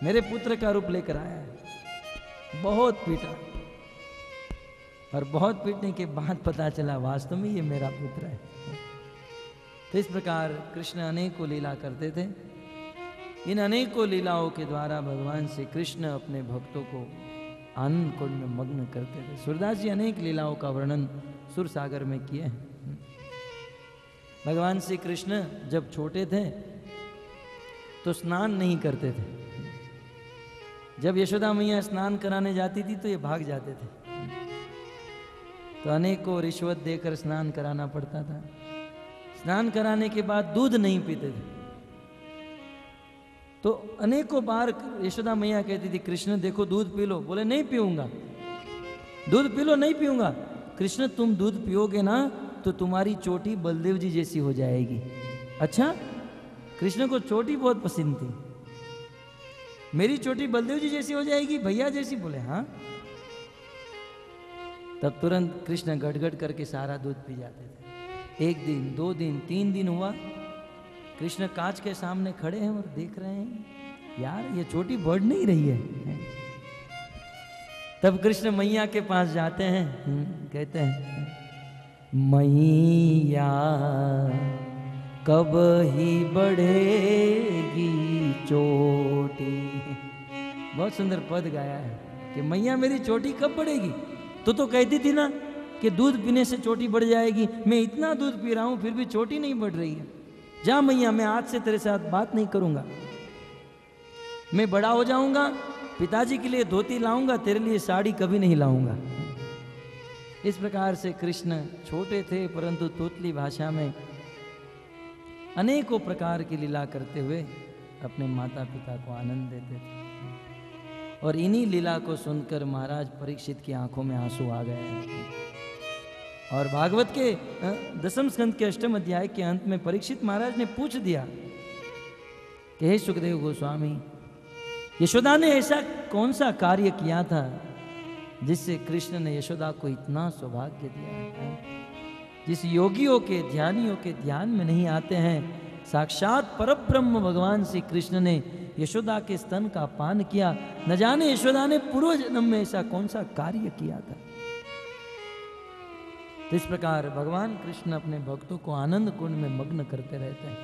मेरे पुत्र का रूप लेकर आया है। बहुत पीटा और बहुत पीटने के बाद पता चला वास्तव में ये मेरा पुत्र है। तो इस प्रकार कृष्ण अनेकों लीला करते थे। इन अनेकों लीलाओं के द्वारा भगवान श्री कृष्ण अपने भक्तों को आनंद कुंड में मग्न करते थे। सूरदास जी अनेक लीलाओं का वर्णन सुर सागर में किए हैं। भगवान श्री कृष्ण जब छोटे थे तो स्नान नहीं करते थे। जब यशोदा मैया स्नान कराने जाती थी तो ये भाग जाते थे। तो अनेकों रिश्वत देकर स्नान कराना पड़ता था। स्नान कराने के बाद दूध नहीं पीते थे। तो अनेकों बार यशोदा मैया कहती थी कृष्ण देखो दूध पी लो। बोले नहीं पीऊंगा। दूध पी लो, नहीं पीऊंगा। कृष्ण तुम दूध पियोगे ना तो तुम्हारी चोटी बलदेव जी जैसी हो जाएगी। अच्छा, कृष्ण को चोटी बहुत पसंद थी। मेरी चोटी बलदेव जी जैसी हो जाएगी, भैया जैसी? बोले हाँ। तब तुरंत कृष्ण गड़गड़ करके सारा दूध पी जाते थे। 1 दिन, 2 दिन, 3 दिन हुआ, कृष्ण कांच के सामने खड़े हैं और देख रहे हैं यार ये चोटी बढ़ नहीं रही है। तब कृष्ण मैया के पास जाते हैं, कहते हैं मैया कब ही बढ़ेगी चोटी। बहुत सुंदर पद गाया है कि मैया मेरी चोटी कब बढ़ेगी। तो कहती थी ना कि दूध पीने से चोटी बढ़ जाएगी। मैं इतना दूध पी रहा हूं फिर भी चोटी नहीं बढ़ रही है। जा मैया, मैं आज से तेरे साथ बात नहीं करूंगा। मैं बड़ा हो जाऊंगा, पिताजी के लिए धोती लाऊंगा, तेरे लिए साड़ी कभी नहीं लाऊंगा। इस प्रकार से कृष्ण छोटे थे परंतु तोतली भाषा में अनेकों प्रकार की लीला करते हुए अपने माता पिता को आनंद देते थे। और इन्हीं लीला को सुनकर महाराज परीक्षित की आंखों में आंसू आ गए। और भागवत के 10वें स्कंद के 8वें अध्याय के अंत में परीक्षित महाराज ने पूछ दिया कि हे सुखदेव गोस्वामी, यशोदा ने ऐसा कौन सा कार्य किया था जिससे कृष्ण ने यशोदा को इतना सौभाग्य दिया है? जिस योगियों के ध्यानियों के ध्यान में नहीं आते हैं, साक्षात परब्रह्म भगवान श्री कृष्ण ने यशोदा के स्तन का पान किया। न जाने यशोदा ने पूर्व जन्म में ऐसा कौन सा कार्य किया था। तो इस प्रकार भगवान कृष्ण अपने भक्तों को आनंद कुंड में मग्न करते रहते हैं।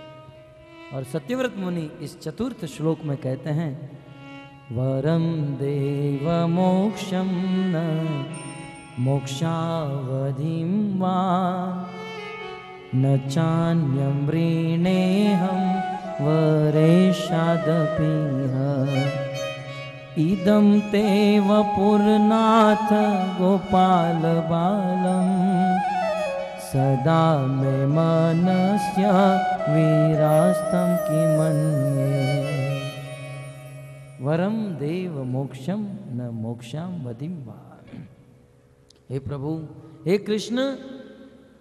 और सत्यव्रत मुनि इस चतुर्थ श्लोक में कहते हैं वरम देव मोक्षम न मोक्षावधिम वा न चान्यं वृणेहं वरेशादपीह इदं ते वपुरनाथ गोपाल बालम सदा मे मनस्य वीरास्तं किमन्ये वरम देव मोक्षम न मोक्षां वधिं वा। हे प्रभु, हे कृष्ण,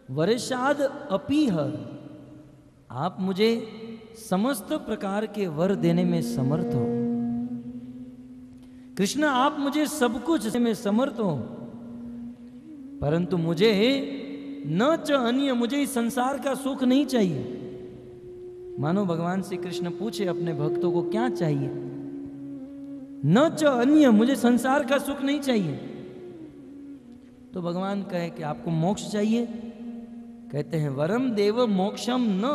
वरेशाद अपीह, आप मुझे समस्त प्रकार के वर देने में समर्थ हो। कृष्ण, आप मुझे सब कुछ में समर्थ हो, परंतु मुझे न च अन्य, मुझे इस संसार का सुख नहीं चाहिए। मानो भगवान श्री कृष्ण पूछे अपने भक्तों को क्या चाहिए। न च अन्य, मुझे संसार का सुख नहीं चाहिए। तो भगवान कहे कि आपको मोक्ष चाहिए। कहते हैं वरम देव मोक्षम न,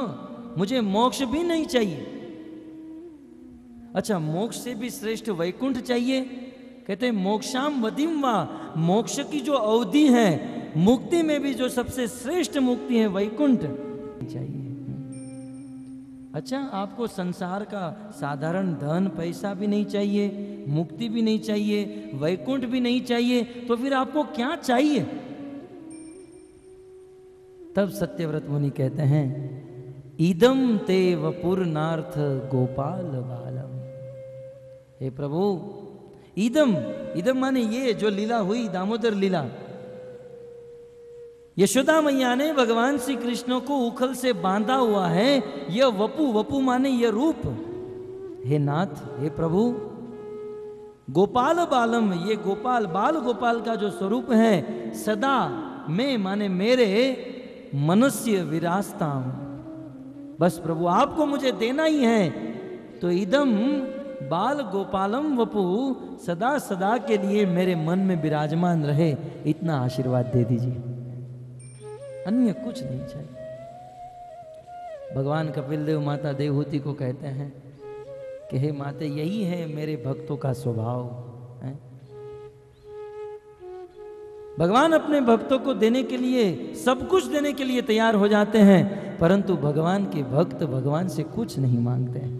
मुझे मोक्ष भी नहीं चाहिए। अच्छा, मोक्ष से भी श्रेष्ठ वैकुंठ चाहिए। कहते हैं मोक्षाम वधिम वा, मोक्ष की जो अवधि है, मुक्ति में भी जो सबसे श्रेष्ठ मुक्ति है वैकुंठ चाहिए। अच्छा, आपको संसार का साधारण धन पैसा भी नहीं चाहिए, मुक्ति भी नहीं चाहिए, वैकुंठ भी नहीं चाहिए, तो फिर आपको क्या चाहिए? तब सत्यव्रत मुनि कहते हैं इदम ते वपुरनार्थ गोपाल बालम। हे प्रभु, इदम, इदम माने ये जो लीला हुई, दामोदर लीला, यशोदा मैया ने भगवान श्री कृष्ण को उखल से बांधा हुआ है। यह वपु, वपु माने यह रूप। हे नाथ, हे प्रभु, गोपाल बालम, ये गोपाल, बाल गोपाल का जो स्वरूप है, सदा में माने मेरे मनुष्य विरासताम, बस प्रभु आपको मुझे देना ही है। तो इदम बाल गोपालम वपु सदा सदा के लिए मेरे मन में विराजमान रहे, इतना आशीर्वाद दे दीजिए, अन्य कुछ नहीं चाहिए। भगवान कपिल देव माता देवहूति को कहते हैं कि हे माते, यही है मेरे भक्तों का स्वभाव है। भगवान अपने भक्तों को देने के लिए, सब कुछ देने के लिए तैयार हो जाते हैं, परंतु भगवान के भक्त भगवान से कुछ नहीं मांगते हैं।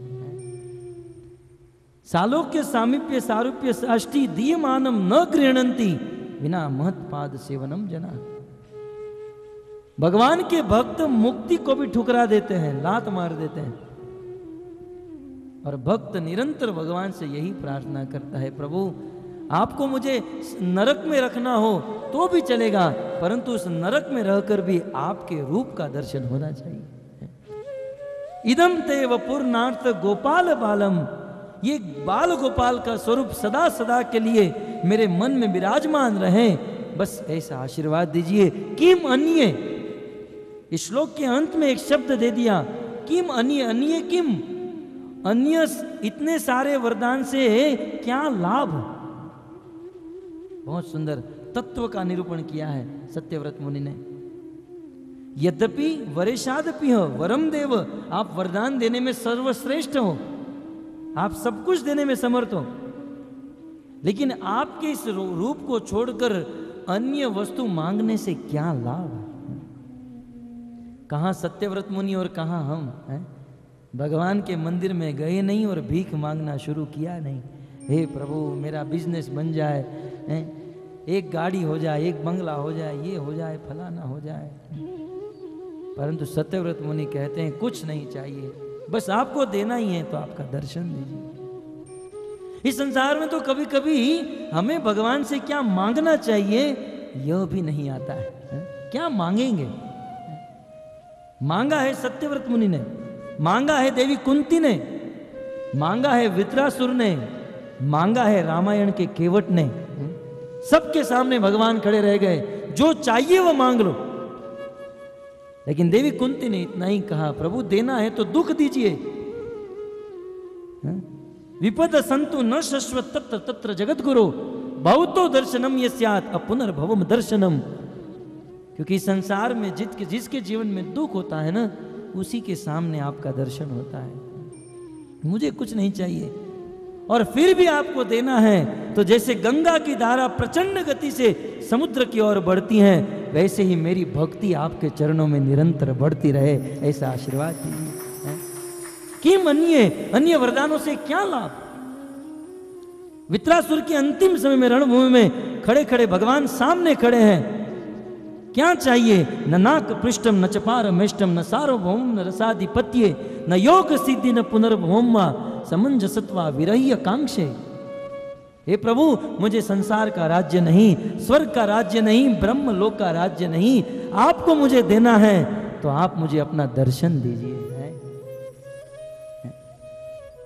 सालोक्य सामीप्य सारूप्य साष्टि दीयमानम न गृह्णन्ति विना महत्पाद सेवनम जना। भगवान के भक्त मुक्ति को भी ठुकरा देते हैं, लात मार देते हैं, और भक्त निरंतर भगवान से यही प्रार्थना करता है, प्रभु आपको मुझे नरक में रखना हो तो भी चलेगा, परंतु उस नरक में रहकर भी आपके रूप का दर्शन होना चाहिए। इदम ते वपुर्नार्थ गोपाल बालम, ये बाल गोपाल का स्वरूप सदा सदा के लिए मेरे मन में विराजमान रहे, बस ऐसा आशीर्वाद दीजिए। किम अन्य, इस श्लोक के अंत में एक शब्द दे दिया, किम अन्य, अन्य किम, अन्य इतने सारे वरदान से क्या लाभ। बहुत सुंदर तत्व का निरूपण किया है सत्यव्रत मुनि ने। यद्यपि वरेशादपि हो वरम देव, आप वरदान देने में सर्वश्रेष्ठ हो, आप सब कुछ देने में समर्थ हो, लेकिन आपके इस रूप को छोड़कर अन्य वस्तु मांगने से क्या लाभ। कहां सत्यव्रत मुनि और कहां हम हैं? भगवान के मंदिर में गए नहीं और भीख मांगना शुरू किया नहीं, हे प्रभु मेरा बिजनेस बन जाए, एक गाड़ी हो जाए, एक बंगला हो जाए, ये हो जाए, फलाना हो जाए। परंतु सत्यव्रत मुनि कहते हैं कुछ नहीं चाहिए, बस आपको देना ही है तो आपका दर्शन दीजिए। इस संसार में तो कभी कभी हमें भगवान से क्या मांगना चाहिए यह भी नहीं आता है। क्या मांगेंगे? मांगा है सत्यव्रत मुनि ने, मांगा है देवी कुंती ने, मांगा है वित्रासुर ने, मांगा है रामायण के केवट ने। सबके सामने भगवान खड़े रह गए, जो चाहिए वो मांग लो। लेकिन देवी कुंती ने इतना ही कहा, प्रभु देना है तो दुख दीजिए। विपद संतु न शश्वत तत्र तत्र जगत गुरु बहुतो दर्शनम यस्यात् अपुनर्भवम दर्शनम। क्योंकि संसार में जिसके जीवन में दुख होता है ना, उसी के सामने आपका दर्शन होता है। मुझे कुछ नहीं चाहिए और फिर भी आपको देना है, तो जैसे गंगा की धारा प्रचंड गति से समुद्र की ओर बढ़ती है, वैसे ही मेरी भक्ति आपके चरणों में निरंतर बढ़ती रहे, ऐसा आशीर्वाद दीजिए। किम अन्य वरदानों से क्या लाभ। वित्रासुर के अंतिम समय में रणभूमि में खड़े खड़े भगवान सामने खड़े हैं, क्या चाहिए? न नाक पृष्ठम न चपार मेष्टम न सार्वभौम न रसाधिपत्य न योग सिद्धि न पुनर्भौमा समंजसत्वा विरह्य कांक्षे। हे प्रभु मुझे संसार का राज्य नहीं, स्वर्ग का राज्य नहीं, ब्रह्म लोक का राज्य नहीं, आपको मुझे देना है तो आप मुझे अपना दर्शन दीजिए।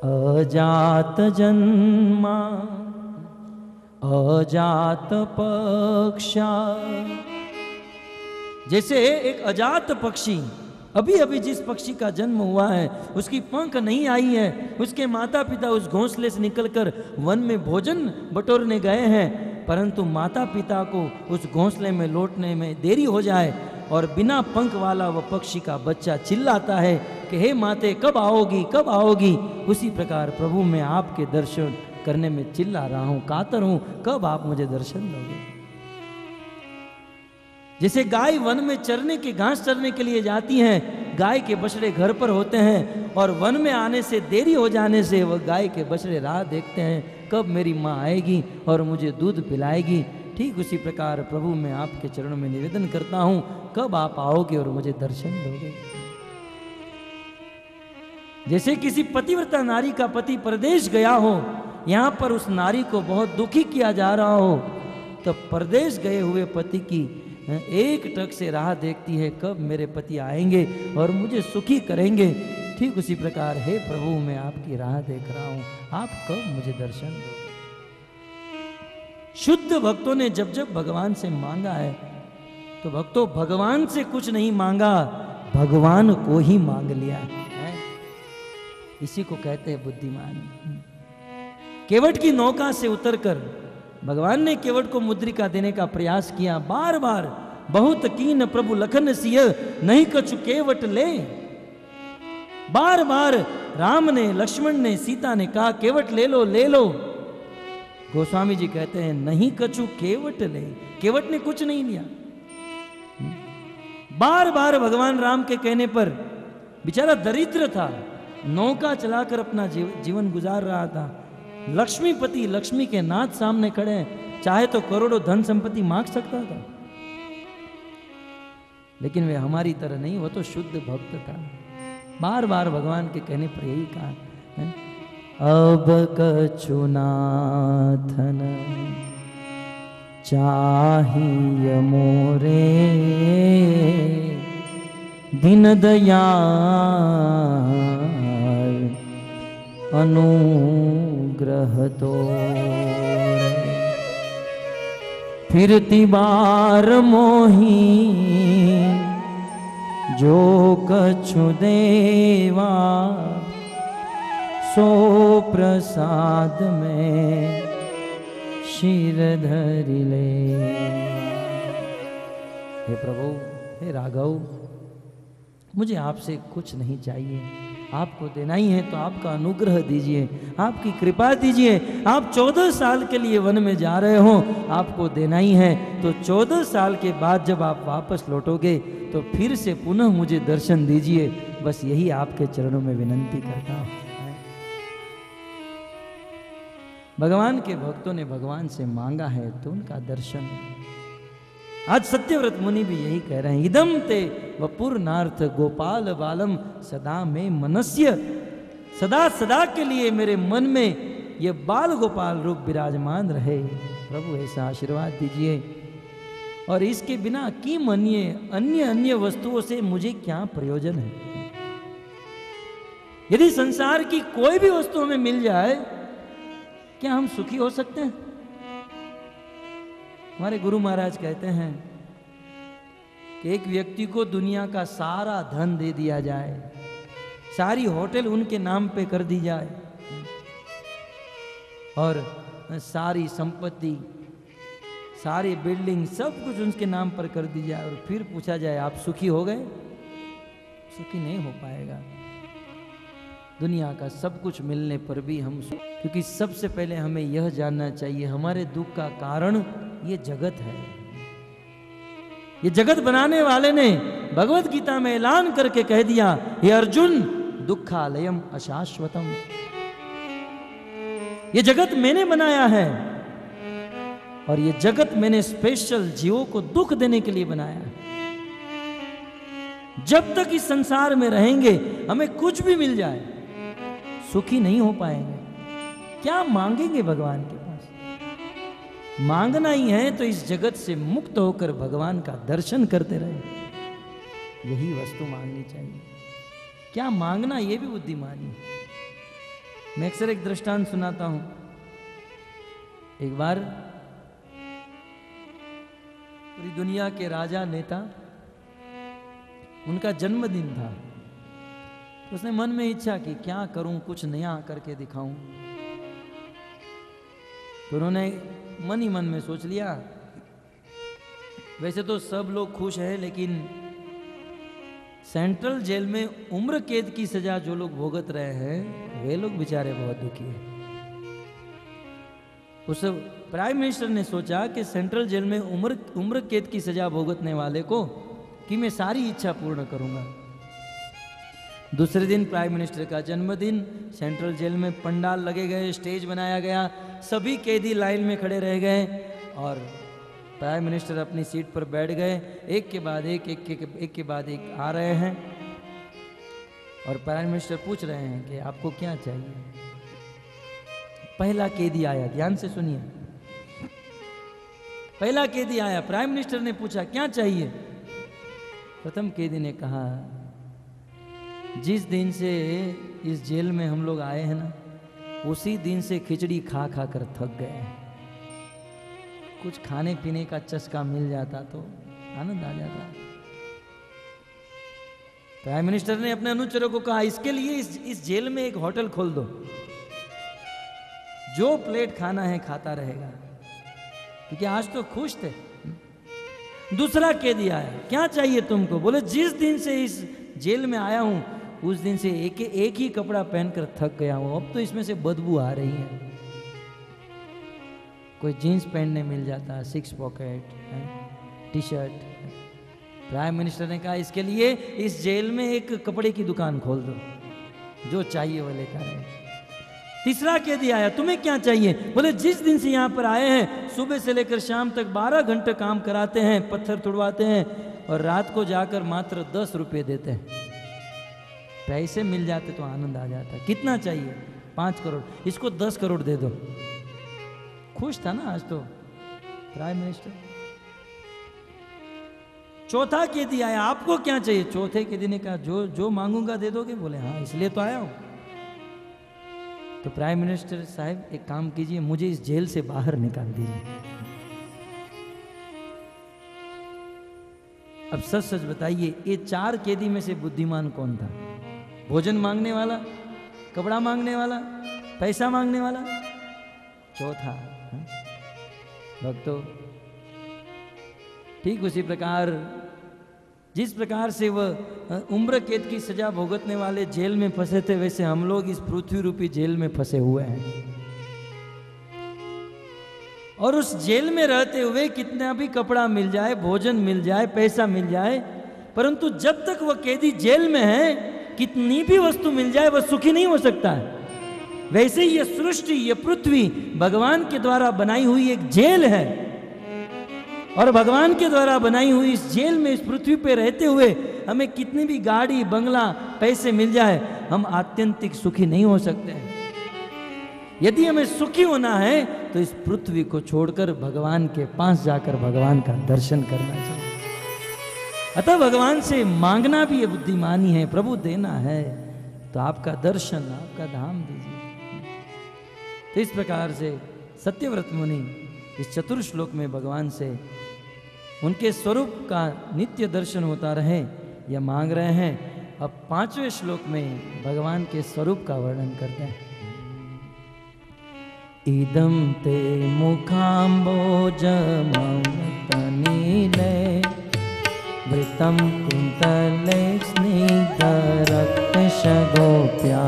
अजात जन्मा अजात पक्षा, जैसे एक अजात पक्षी, अभी अभी जिस पक्षी का जन्म हुआ है, उसकी पंख नहीं आई है, उसके माता पिता उस घोंसले से निकलकर वन में भोजन बटोरने गए हैं, परंतु माता पिता को उस घोंसले में लौटने में देरी हो जाए और बिना पंख वाला वह पक्षी का बच्चा चिल्लाता है कि हे माते कब आओगी, कब आओगी। उसी प्रकार प्रभु मैं आपके दर्शन करने में चिल्ला रहा हूं, कातर हूं, कब आप मुझे दर्शन दोगे। जैसे गाय वन में चरने के घास चरने के लिए जाती हैं, गाय के बछड़े घर पर होते हैं और वन में आने से देरी हो जाने से वह गाय के बछड़े राह देखते हैं, कब मेरी माँ आएगी और मुझे दूध पिलाएगी। ठीक उसी प्रकार प्रभु मैं आपके चरणों में निवेदन करता हूं, कब आप आओगे और मुझे दर्शन दोगे। जैसे किसी पतिव्रता नारी का पति परदेश गया हो, यहां पर उस नारी को बहुत दुखी किया जा रहा हो, तो परदेश गए हुए पति की एक टक से राह देखती है, कब मेरे पति आएंगे और मुझे सुखी करेंगे। ठीक उसी प्रकार हे प्रभु मैं आपकी राह देख रहा हूं, आप कब मुझे दर्शन दोगे। शुद्ध भक्तों ने जब जब भगवान से मांगा है, तो भक्तों भगवान से कुछ नहीं मांगा, भगवान को ही मांग लिया है। इसी को कहते हैं बुद्धिमान। केवट की नौका से उतरकर भगवान ने केवट को मुद्रिका देने का प्रयास किया। बार बार बहुत कीन प्रभु लखन सिय नहीं कछु केवट ले। बार बार राम ने, लक्ष्मण ने, सीता ने कहा केवट ले लो, ले लो। गोस्वामी जी कहते हैं नहीं कछु केवट ले, केवट ने कुछ नहीं लिया। बार बार भगवान राम के कहने पर, बेचारा दरिद्र था, नौका चलाकर अपना जीवन गुजार रहा था। लक्ष्मीपति, लक्ष्मी के नाथ सामने खड़े हैं, चाहे तो करोड़ों धन संपत्ति मांग सकता था, लेकिन वे हमारी तरह नहीं, वो तो शुद्ध भक्त था। बार बार भगवान के कहने पर यही कहा, अब कछु नाथन चाहिए मोरे दीन दयाल अनुग्रह तो। फिरती बार मोही जो कछु देवा सो प्रसाद में शिर धरि ले। हे प्रभु, हे राघव, मुझे आपसे कुछ नहीं चाहिए, आपको देना ही है तो आपका अनुग्रह दीजिए, आपकी कृपा दीजिए। आप 14 साल के लिए वन में जा रहे हो, आपको देना ही है तो 14 साल के बाद जब आप वापस लौटोगे तो फिर से पुनः मुझे दर्शन दीजिए। बस यही आपके चरणों में विनंती करता हूं। भगवान के भक्तों ने भगवान से मांगा है तो उनका दर्शन। आज सत्यव्रत मुनि भी यही कह रहे हैं, इदम ते वपुरनार्थ गोपाल बालम सदा में मनस्य। सदा सदा के लिए मेरे मन में ये बाल गोपाल रूप विराजमान रहे। प्रभु ऐसा आशीर्वाद दीजिए। और इसके बिना की मनिए अन्य अन्य वस्तुओं से मुझे क्या प्रयोजन है। यदि संसार की कोई भी वस्तु हमें मिल जाए, क्या हम सुखी हो सकते हैं? हमारे गुरु महाराज कहते हैं कि एक व्यक्ति को दुनिया का सारा धन दे दिया जाए, सारी होटल उनके नाम पे कर दी जाए और सारी संपत्ति, सारी बिल्डिंग, सब कुछ उनके नाम पर कर दी जाए और फिर पूछा जाए आप सुखी हो गए? सुखी नहीं हो पाएगा। दुनिया का सब कुछ मिलने पर भी हम, क्योंकि सबसे पहले हमें यह जानना चाहिए हमारे दुख का कारण ये जगत है। ये जगत बनाने वाले ने भगवत गीता में ऐलान करके कह दिया, हे अर्जुन दुखालयम अशाश्वतम। ये जगत मैंने बनाया है और ये जगत मैंने स्पेशल जीवों को दुख देने के लिए बनाया है। जब तक इस संसार में रहेंगे हमें कुछ भी मिल जाए, सुखी नहीं हो पाएंगे। क्या मांगेंगे भगवान के पास? मांगना ही है तो इस जगत से मुक्त होकर भगवान का दर्शन करते रहे। यही वस्तु मांगनी चाहिए। क्या मांगना, ये भी बुद्धिमानी। मैं अक्सर एक दृष्टांत सुनाता हूं। एक बार पूरी दुनिया के राजा नेता, उनका जन्मदिन था। तो उसने मन में इच्छा की क्या करूं, कुछ नया करके दिखाऊं। तो उन्होंने मन ही मन में सोच लिया, वैसे तो सब लोग खुश हैं, लेकिन सेंट्रल जेल में उम्र कैद की सजा जो लोग भुगत रहे हैं वे लोग बेचारे बहुत दुखी हैं। उस प्राइम मिनिस्टर ने सोचा कि सेंट्रल जेल में उम्र कैद की सजा भुगतने वाले को कि मैं सारी इच्छा पूर्ण करूंगा। दूसरे दिन प्राइम मिनिस्टर का जन्मदिन, सेंट्रल जेल में पंडाल लगे गए, स्टेज बनाया गया, सभी कैदी लाइन में खड़े रह गए और प्राइम मिनिस्टर अपनी सीट पर बैठ गए। एक के बाद एक आ रहे हैं और प्राइम मिनिस्टर पूछ रहे हैं कि आपको क्या चाहिए। पहला कैदी आया, ध्यान से सुनिए। पहला कैदी आया, प्राइम मिनिस्टर ने पूछा क्या चाहिए। प्रथम कैदी ने कहा, जिस दिन से इस जेल में हम लोग आए हैं ना, उसी दिन से खिचड़ी खा खा कर थक गए हैं। कुछ खाने पीने का चस्का मिल जाता तो आनंद आ जाता। प्राइम मिनिस्टर ने अपने अनुचरों को कहा, इसके लिए इस जेल में एक होटल खोल दो। जो प्लेट खाना है खाता रहेगा, क्योंकि आज तो खुश थे। दूसरा कैदी आया, क्या चाहिए तुमको? बोले जिस दिन से इस जेल में आया हूं उस दिन से एक ही कपड़ा पहनकर थक गया हूं, अब तो इसमें से बदबू आ रही है। कोई जीन्स पहनने मिल जाता, 6 pocket T shirt. Prime minister ने कहा इसके लिए इस जेल में एक कपड़े की दुकान खोल दो, जो चाहिए वो लेकर आए। तीसरा कैदी आया, तुम्हें क्या चाहिए? बोले जिस दिन से यहाँ पर आए हैं सुबह से लेकर शाम तक 12 घंटे काम कराते हैं, पत्थर तुड़वाते हैं और रात को जाकर मात्र 10 रुपये देते हैं। पैसे मिल जाते तो आनंद आ जाता। कितना चाहिए? 5 करोड़, इसको 10 करोड़ दे दो। खुश था ना आज तो प्राइम मिनिस्टर। चौथा कैदी आया, आपको क्या चाहिए? चौथे कैदी ने कहा जो मांगूंगा दे दोगे? बोले हाँ, इसलिए तो आया हूं। तो प्राइम मिनिस्टर साहब एक काम कीजिए, मुझे इस जेल से बाहर निकाल दीजिए। अब सच सच बताइए, ये 4 कैदी में से बुद्धिमान कौन था? भोजन मांगने वाला, कपड़ा मांगने वाला, पैसा मांगने वाला? चौथा भक्तों। ठीक उसी प्रकार जिस प्रकार से वह उम्र कैद की सजा भुगतने वाले जेल में फंसे थे, वैसे हम लोग इस पृथ्वी रूपी जेल में फंसे हुए हैं। और उस जेल में रहते हुए कितना भी कपड़ा मिल जाए, भोजन मिल जाए, पैसा मिल जाए, परंतु जब तक वह कैदी जेल में है, कितनी भी वस्तु मिल जाए वह सुखी नहीं हो सकता है। वैसे ही यह सृष्टि, यह पृथ्वी भगवान के द्वारा बनाई हुई एक जेल है, और भगवान के द्वारा बनाई हुई इस जेल में, इस पृथ्वी पे रहते हुए हमें कितनी भी गाड़ी, बंगला, पैसे मिल जाए, हम आत्यंतिक सुखी नहीं हो सकते हैं। यदि हमें सुखी होना है तो इस पृथ्वी को छोड़कर भगवान के पास जाकर भगवान का दर्शन करना चाहिए। अतः भगवान से मांगना भी ये बुद्धिमानी है। प्रभु देना है तो आपका दर्शन, आपका धाम दीजिए। तो इस प्रकार से सत्यव्रत मुनि इस चतुर्थ श्लोक में भगवान से उनके स्वरूप का नित्य दर्शन होता रहे यह मांग रहे हैं। अब 5वें श्लोक में भगवान के स्वरूप का वर्णन करते हैं। इदं ते मुखाम्बोजममतनीले वृतं कुन्तले स्निग्धरक्तशगोप्या।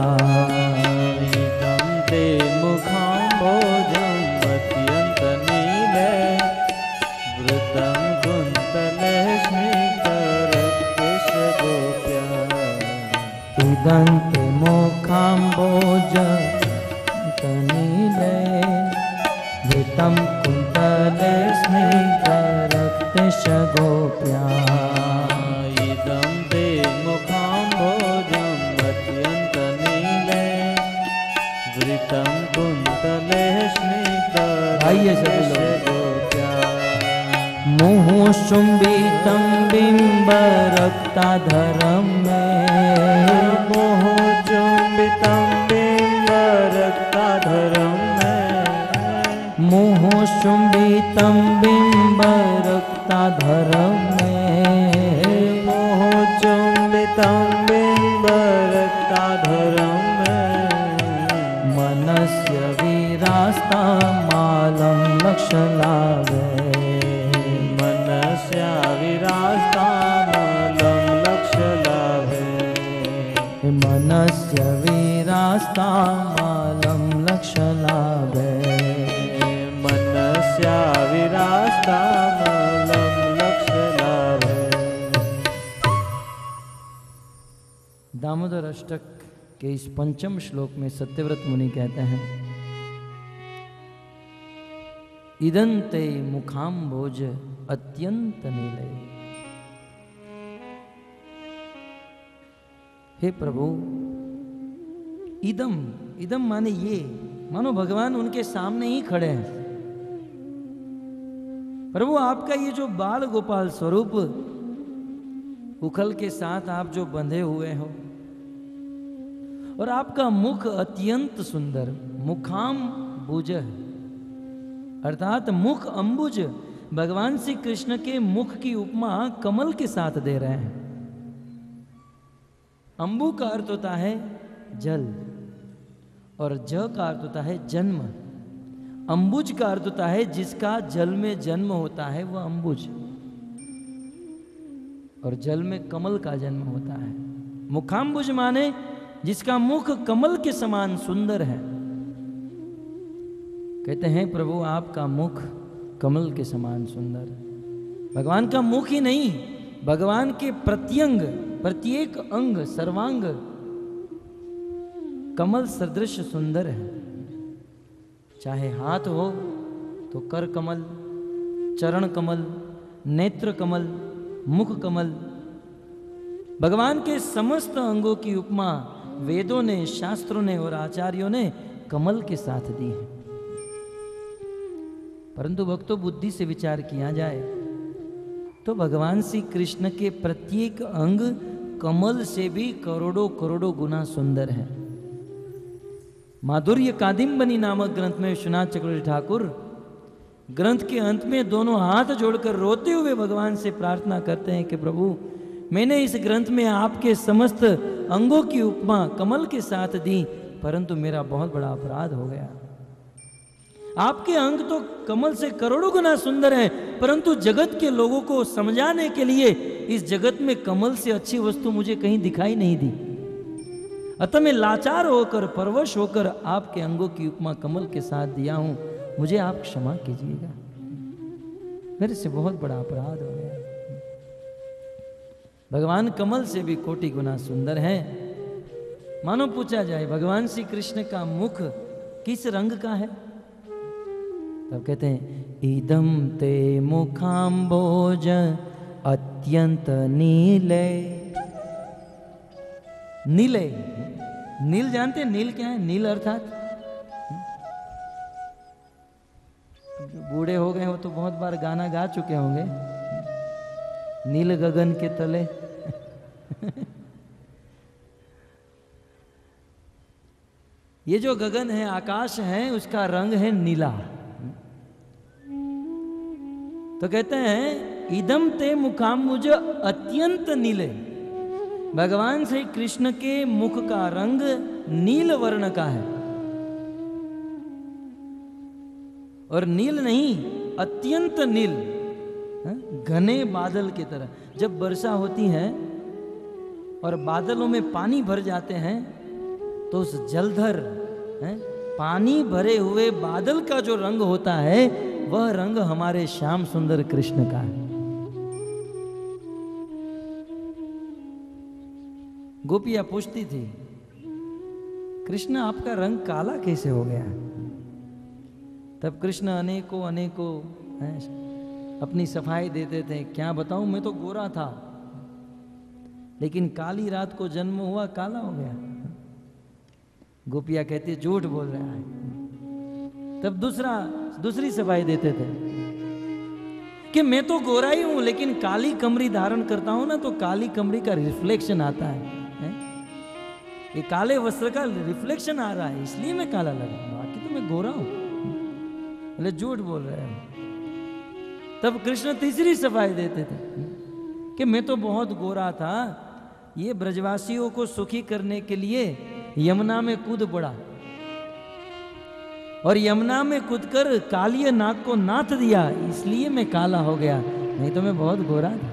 इदं ते मुखाम्बोजमत्यन्तनीले वृतं कुन्तले स्निग्धरक्तशगोप्या। इदं ते मुखाम्बोजमतनीले वृतं कुन्तले स्निग्धरक्तशगोप्या। इदं ते मुखाम्बोजमत्यन्तनीले वृतं कुन्तले स्निग्धरक्तशगोप्या। मुहुः शुम्बितं बिम्बरक्ताधरं मे। मुहुः शुम्बितं बिम्बरक्ताधरं मे। मुहुः शुम्बितं बिम्बरक्ताधरं मे। मुहुः शुम्बितं बिम्बरक्ताधरं मे। मनस्य विरास्तामालं लक्षलाभे। मनस्याविरास्तामलं लक्ष्यलाभे। मनस्य विरास्तामालं लक्षलाभे। मनस्याविरास्तामलं लक्ष्यलाभे। दामोदर अष्टक के इस 5वें श्लोक में सत्यव्रत मुनि कहते हैं, इदं ते मुखाम्बोज अत्यंत नीले। हे प्रभु, इदम, इदम माने ये, मानो भगवान उनके सामने ही खड़े हैं। प्रभु आपका ये जो बाल गोपाल स्वरूप, उखल के साथ आप जो बंधे हुए हो, और आपका मुख अत्यंत सुंदर, मुखाम्बुज अर्थात मुख अंबुज। भगवान श्री कृष्ण के मुख की उपमा कमल के साथ दे रहे हैं। अंबु का अर्थ होता है जल, और ज का अर्थ होता है जन्म। अंबुज का अर्थ होता है जिसका जल में जन्म होता है, वह अंबुज। और जल में कमल का जन्म होता है। मुखाम्बुज माने जिसका मुख कमल के समान सुंदर है। कहते हैं प्रभु आपका मुख कमल के समान सुंदर है। भगवान का मुख ही नहीं, भगवान के प्रत्यंग, प्रत्येक अंग, सर्वांग कमल सदृश सुंदर है। चाहे हाथ हो तो कर कमल, चरण कमल, नेत्र कमल, मुख कमल। भगवान के समस्त अंगों की उपमा वेदों ने, शास्त्रों ने और आचार्यों ने कमल के साथ दी है। परंतु भक्तों, बुद्धि से विचार किया जाए तो भगवान श्री कृष्ण के प्रत्येक अंग कमल से भी करोड़ों करोड़ों गुना सुंदर है। माधुर्य कादिम्बनी नामक ग्रंथ में विश्वनाथ चक्रवर्ती ठाकुर ग्रंथ के अंत में दोनों हाथ जोड़कर रोते हुए भगवान से प्रार्थना करते हैं कि प्रभु, मैंने इस ग्रंथ में आपके समस्त अंगों की उपमा कमल के साथ दी, परंतु मेरा बहुत बड़ा अपराध हो गया। आपके अंग तो कमल से करोड़ों गुना सुंदर हैं, परंतु जगत के लोगों को समझाने के लिए इस जगत में कमल से अच्छी वस्तु मुझे कहीं दिखाई नहीं दी। अतः मैं लाचार होकर, परवश होकर आपके अंगों की उपमा कमल के साथ दिया हूं, मुझे आप क्षमा कीजिएगा, मेरे से बहुत बड़ा अपराध हो गया। भगवान कमल से भी कोटि गुना सुंदर है। मानो पूछा जाए भगवान श्री कृष्ण का मुख किस रंग का है, तब कहते हैं इदम ते मुखाम्बोज अत्यंत नीले। नीले, नील जानते हैं नील क्या है? नील अर्थात जो बूढ़े हो गए हो तो बहुत बार गाना गा चुके होंगे, नील गगन के तले। ये जो गगन है, आकाश है, उसका रंग है नीला। तो कहते हैं इदम ते मुखाम्बुज अत्यंत नीले। भगवान श्री कृष्ण के मुख का रंग नील वर्ण का है। और नील नहीं, अत्यंत नील, घने बादल की तरह। जब वर्षा होती है और बादलों में पानी भर जाते हैं तो उस जलधर पानी भरे हुए बादल का जो रंग होता है, वह रंग हमारे श्याम सुंदर कृष्ण का है। गोपियां पूछती थी, कृष्ण आपका रंग काला कैसे हो गया? तब कृष्ण अनेकों अनेकों अपनी सफाई देते थे। क्या बताऊं, मैं तो गोरा था, लेकिन काली रात को जन्म हुआ, काला हो गया। गोपियां कहती है झूठ बोल रहा है। तब दूसरी सफाई देते थे कि मैं तो गोरा ही हूं, लेकिन काली कमरी धारण करता हूं ना, तो काली कमरी का रिफ्लेक्शन आता है। ये काले वस्त्र का रिफ्लेक्शन आ रहा है, इसलिए मैं काला लगा, बाकी तो मैं गोरा हूं। बोले झूठ बोल रहे हैं। तब कृष्ण तीसरी सफाई देते थे कि मैं तो बहुत गोरा था, ये ब्रजवासियों को सुखी करने के लिए यमुना में कूद पड़ा और यमुना में कूदकर कालिय नाग को नाथ दिया, इसलिए मैं काला हो गया, नहीं तो मैं बहुत गोरा था।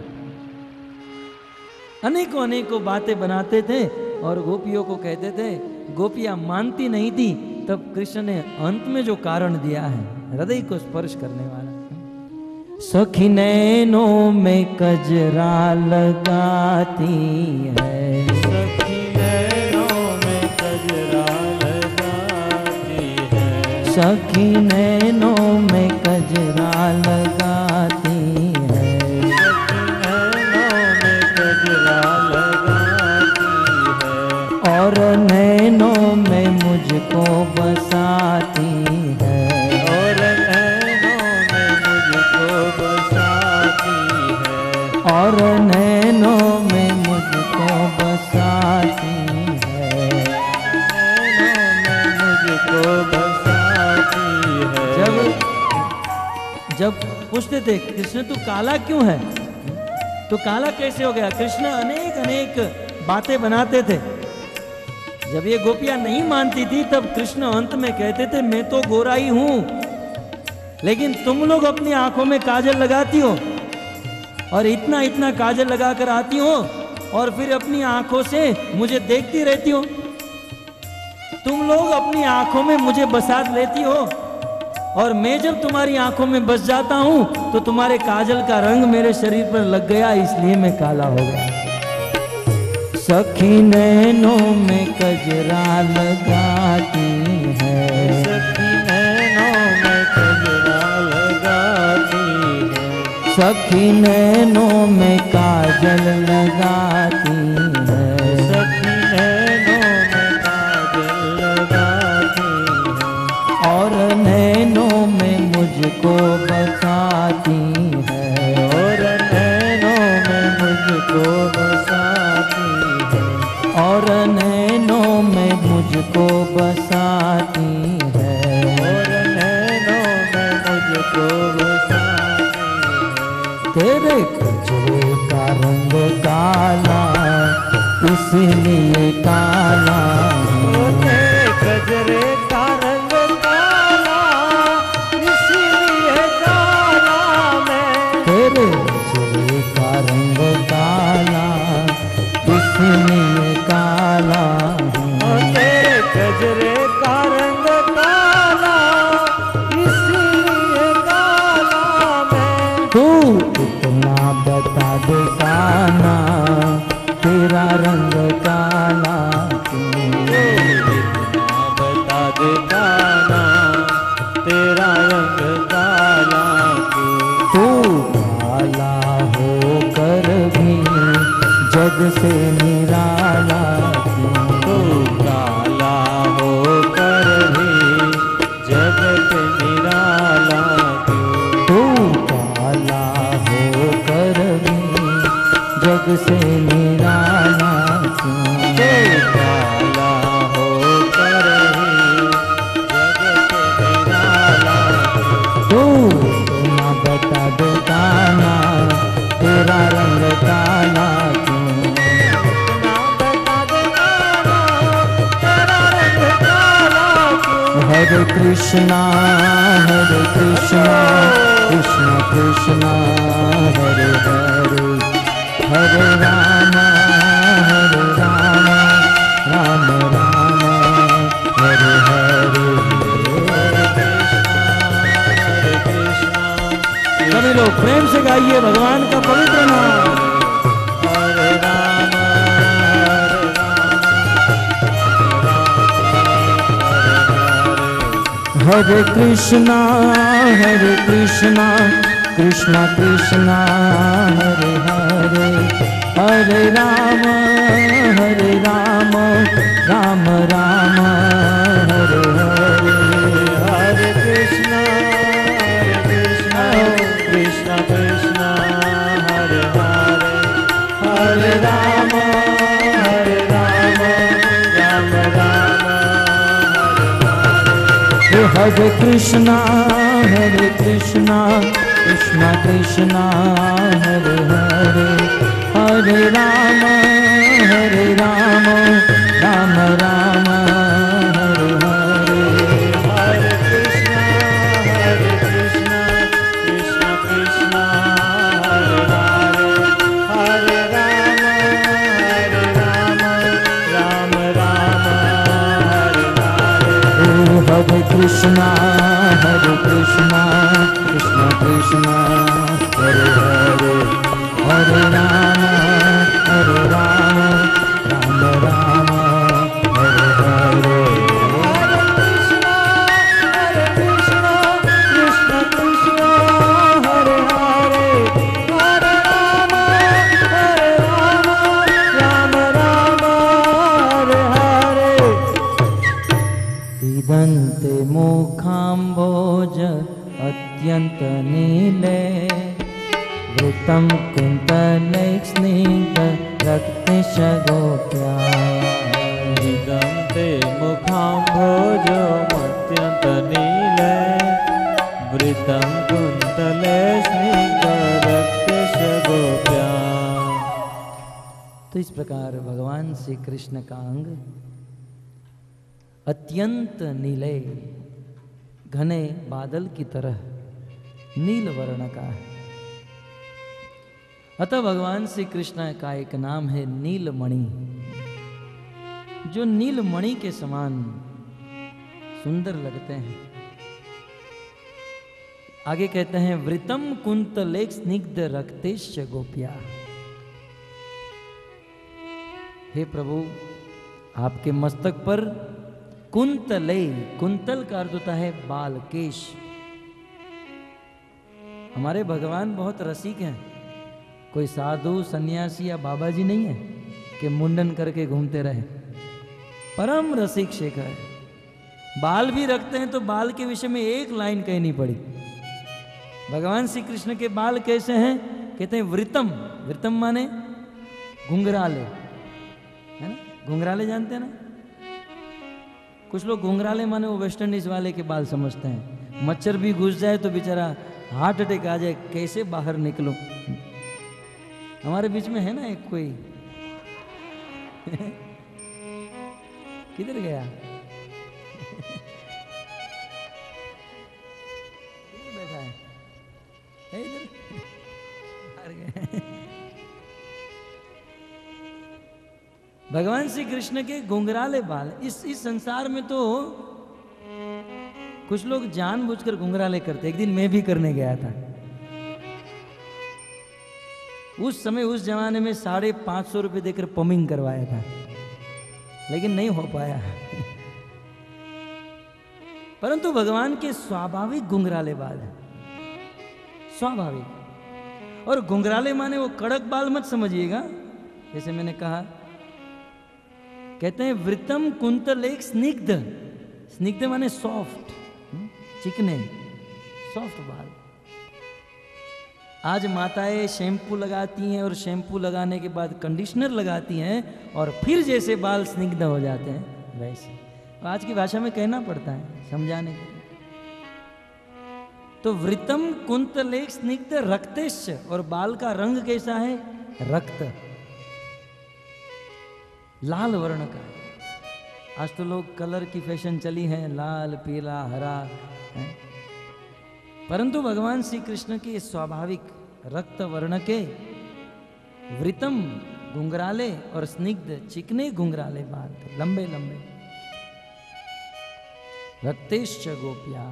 अनेकों अनेकों बातें बनाते थे और गोपियों को कहते थे। गोपियां मानती नहीं थी। तब कृष्ण ने अंत में जो कारण दिया है, हृदय को स्पर्श करने वाला, सखी नैनों में कजरा लगाती है, सखी नैनों में कजरा लगाती है, सखी नैनों में कजरा लगाती है, और नैनों में मुझको बसाती है, और नैनों में मुझको बसाती है, और नैनों में मुझको बसाती है, नैनों में मुझको बसाती है। जब पूछते थे कृष्ण तू काला क्यों है, तो काला कैसे हो गया? कृष्ण अनेक अनेक बातें बनाते थे। जब ये गोपियां नहीं मानती थी, तब कृष्ण अंत में कहते थे मैं तो गोरा ही हूं, लेकिन तुम लोग अपनी आंखों में काजल लगाती हो और इतना इतना काजल लगा कर आती हो और फिर अपनी आंखों से मुझे देखती रहती हो। तुम लोग अपनी आंखों में मुझे बसा लेती हो और मैं जब तुम्हारी आंखों में बस जाता हूं तो तुम्हारे काजल का रंग मेरे शरीर पर लग गया, इसलिए मैं काला हो गया। सखी नैनों में कजरा लगाती है, सखी नैनों में कजरा लगाती है, सखी नैनों में काजल लगाती है, सखी नैनों में काजल लगाती है, और नैनों में मुझको बसाती है, और नैनों में मुझको बसाती है, और नैनों में मुझको बसाती है, और नैनों में मुझको बसाती है। तेरे कजरे का रंग काला इसलिए काला ओ है। तेरे कजरे का रंग काला इसलिए काला मैं, तेरे कजरे का रंग काला इसलिए काला ओ है। तेरे कजरे का रंग काला इसलिए काला मैं। तू इतना बता दे काना तेरा रंग काला क्यों? इतना बता दे काना तेरा रंग काला क्यों? तू काला होकर भी जग से निराला क्यों? तू काला होकर भी जगत निराला क्यों? तू काला होकर भी जग से निराला क्यों? तू काला होकर भी जगत निराला क्यों? तू इतना बता दे काना तेरा रंग काला क्यों? इतना बता दे काना तेरा रंग काला क्यों? हरे कृष्णा कृष्ण कृष्ण हरे हरे, हरे राम राम राम हरे हरे। सभी लोग प्रेम से गाइए भगवान का पवित्र नाम। हरे राम हरे कृष्णा कृष्ण कृष्ण हरे हरे, हरे राम राम राम हरे हरे। हरे कृष्ण कृष्ण कृष्ण हरे हरे, हरे राम राम राम हरे हरे। हरे कृष्णा कृष्ण कृष्ण हरे हरे, हरे राम राम राम हरे हरे। हरे कृष्ण कृष्ण कृष्ण हरे हरे, हरे राम राम राम हरे हरे। हरे कृष्णा कृष्ण कृष्ण हरे हरे, हरे राम राम राम हरे हरे। हरे कृष्ण कृष्ण कृष्ण हरे हरे, हरे राम राम राम हरे हरे। इदन्ते मुखाम्भोज अत्यन्त नीले, वृत्तं कुन्तले स्निग्ध रक्तशगोप्या। इदं ते मुखाम्भोजो मत्यन्त नीले, वृतं कुन्तले स्निग्धरक्तशगोप्या। तो इस प्रकार भगवान श्री कृष्ण का अंग अत्यंत नीले घने बादल की तरह नील वर्ण का है। अतः भगवान श्री कृष्ण का एक नाम है नीलमणि, जो नीलमणि के समान सुंदर लगते हैं। आगे कहते हैं वृतम कुंतलेख स्निग्ध रक्तेश गोपिया। हे प्रभु, आपके मस्तक पर कुंतले, कुंतल का अर्थ होता है बाल, केश। हमारे भगवान बहुत रसिक हैं, कोई साधु सन्यासी या बाबा जी नहीं है कि मुंडन करके घूमते रहे। परम रसिक शेखर है। बाल भी रखते हैं तो बाल के विषय में एक लाइन कहनी पड़ी। भगवान श्री कृष्ण के बाल कैसे हैं? कहते हैं वृतम, वृतम माने घुंघराले, है ना? घुंघराले जानते हैं ना? कुछ लोग घुंघराले माने वो वेस्ट इंडीज वाले के बाल समझते हैं। मच्छर भी घुस जाए तो बेचारा हार्ट अटैक आ जाए, कैसे बाहर निकलो। हमारे बीच में है ना एक कोई किधर गया? बैठा है इधर, बाहर गया। भगवान श्री कृष्ण के घुंघराले बाल। इस संसार में तो कुछ लोग जानबूझकर घुंघराले करते। एक दिन मैं भी करने गया था। उस समय उस जमाने में 550 रुपये देकर पमिंग करवाया था, लेकिन नहीं हो पाया। परंतु भगवान के स्वाभाविक घुंघराले बाल है, स्वाभाविक। और घुंघराले माने वो कड़क बाल मत समझिएगा। जैसे मैंने कहा, कहते हैं वृतम कुंतलेख स्निग्ध, स्निग्ध माने सॉफ्ट, चिकने, सॉफ्ट बाल। आज माताएं शैम्पू लगाती हैं और शैम्पू लगाने के बाद कंडीशनर लगाती हैं और फिर जैसे बाल स्निग्ध हो जाते हैं वैसे। आज की भाषा में कहना पड़ता है समझाने के लिए। तो वृतम कुंतलेख स्निग्ध रक्तेश, और बाल का रंग कैसा है? रक्त, लाल वर्ण का। आज तो लोग कलर की फैशन चली है, लाल, पीला, हरा है। परंतु भगवान श्री कृष्ण के स्वाभाविक रक्त वर्ण के वृतम घुंघराले और स्निग्ध चिकने घुंघराले बाल, लंबे लंबे। रक्तेश्च गोपिया,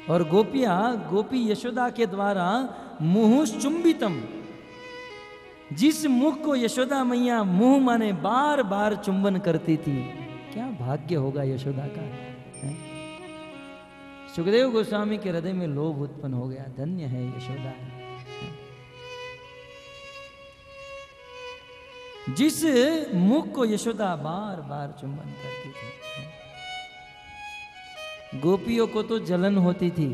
और गोपिया, गोपी यशोदा के द्वारा मुहुः चुंबितम, जिस मुख को यशोदा मैया मुंह माने बार बार चुंबन करती थी। क्या भाग्य होगा यशोदा का, है? सुखदेव गोस्वामी के हृदय में लोभ उत्पन्न हो गया, धन्य है यशोदा। जिस मुख को यशोदा बार बार चुंबन करती थी। गोपियों को तो जलन होती थी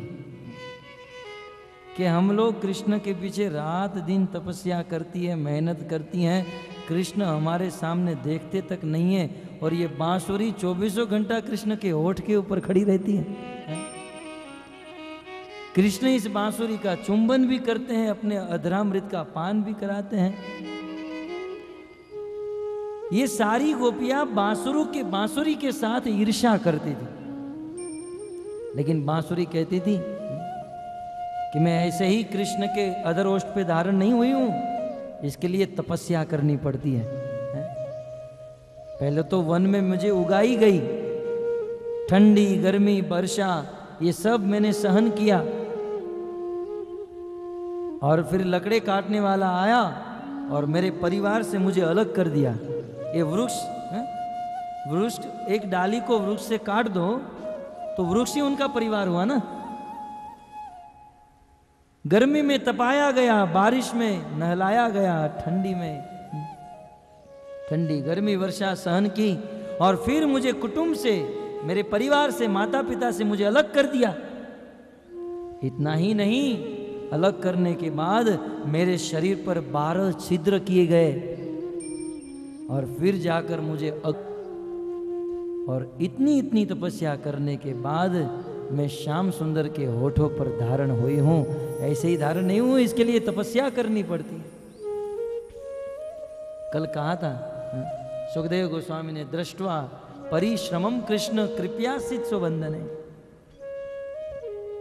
कि हम लोग कृष्ण के पीछे रात दिन तपस्या करती है, मेहनत करती हैं, कृष्ण हमारे सामने देखते तक नहीं है, और ये बांसुरी 24 घंटा कृष्ण के होठ के ऊपर खड़ी रहती है। कृष्ण इस बांसुरी का चुंबन भी करते हैं, अपने अधरामृत का पान भी कराते हैं। ये सारी गोपियां बांसुरी के साथ ईर्ष्या करती थी, लेकिन बांसुरी कहती थी कि मैं ऐसे ही कृष्ण के अधर ओष्ठ पे धारण नहीं हुई हूं, इसके लिए तपस्या करनी पड़ती है। पहले तो वन में मुझे उगाई गई, ठंडी गर्मी वर्षा ये सब मैंने सहन किया, और फिर लकड़े काटने वाला आया और मेरे परिवार से मुझे अलग कर दिया। ये वृक्ष एक डाली को वृक्ष से काट दो तो वृक्ष ही उनका परिवार हुआ ना। गर्मी में तपाया गया, बारिश में नहलाया गया, ठंडी में ठंडी गर्मी वर्षा सहन की, और फिर मुझे कुटुंब से, मेरे परिवार से, माता पिता से मुझे अलग कर दिया। इतना ही नहीं, अलग करने के बाद मेरे शरीर पर 12 छिद्र किए गए, और फिर जाकर मुझे और इतनी तपस्या करने के बाद मैं श्याम सुंदर के होठों पर धारण हुई हूं। ऐसे ही धारण नहीं हूं, इसके लिए तपस्या करनी पड़ती है। कल कहा था सुखदेव गोस्वामी ने, दृष्ट्वा परिश्रमम कृष्ण कृपयासित सुबंधने।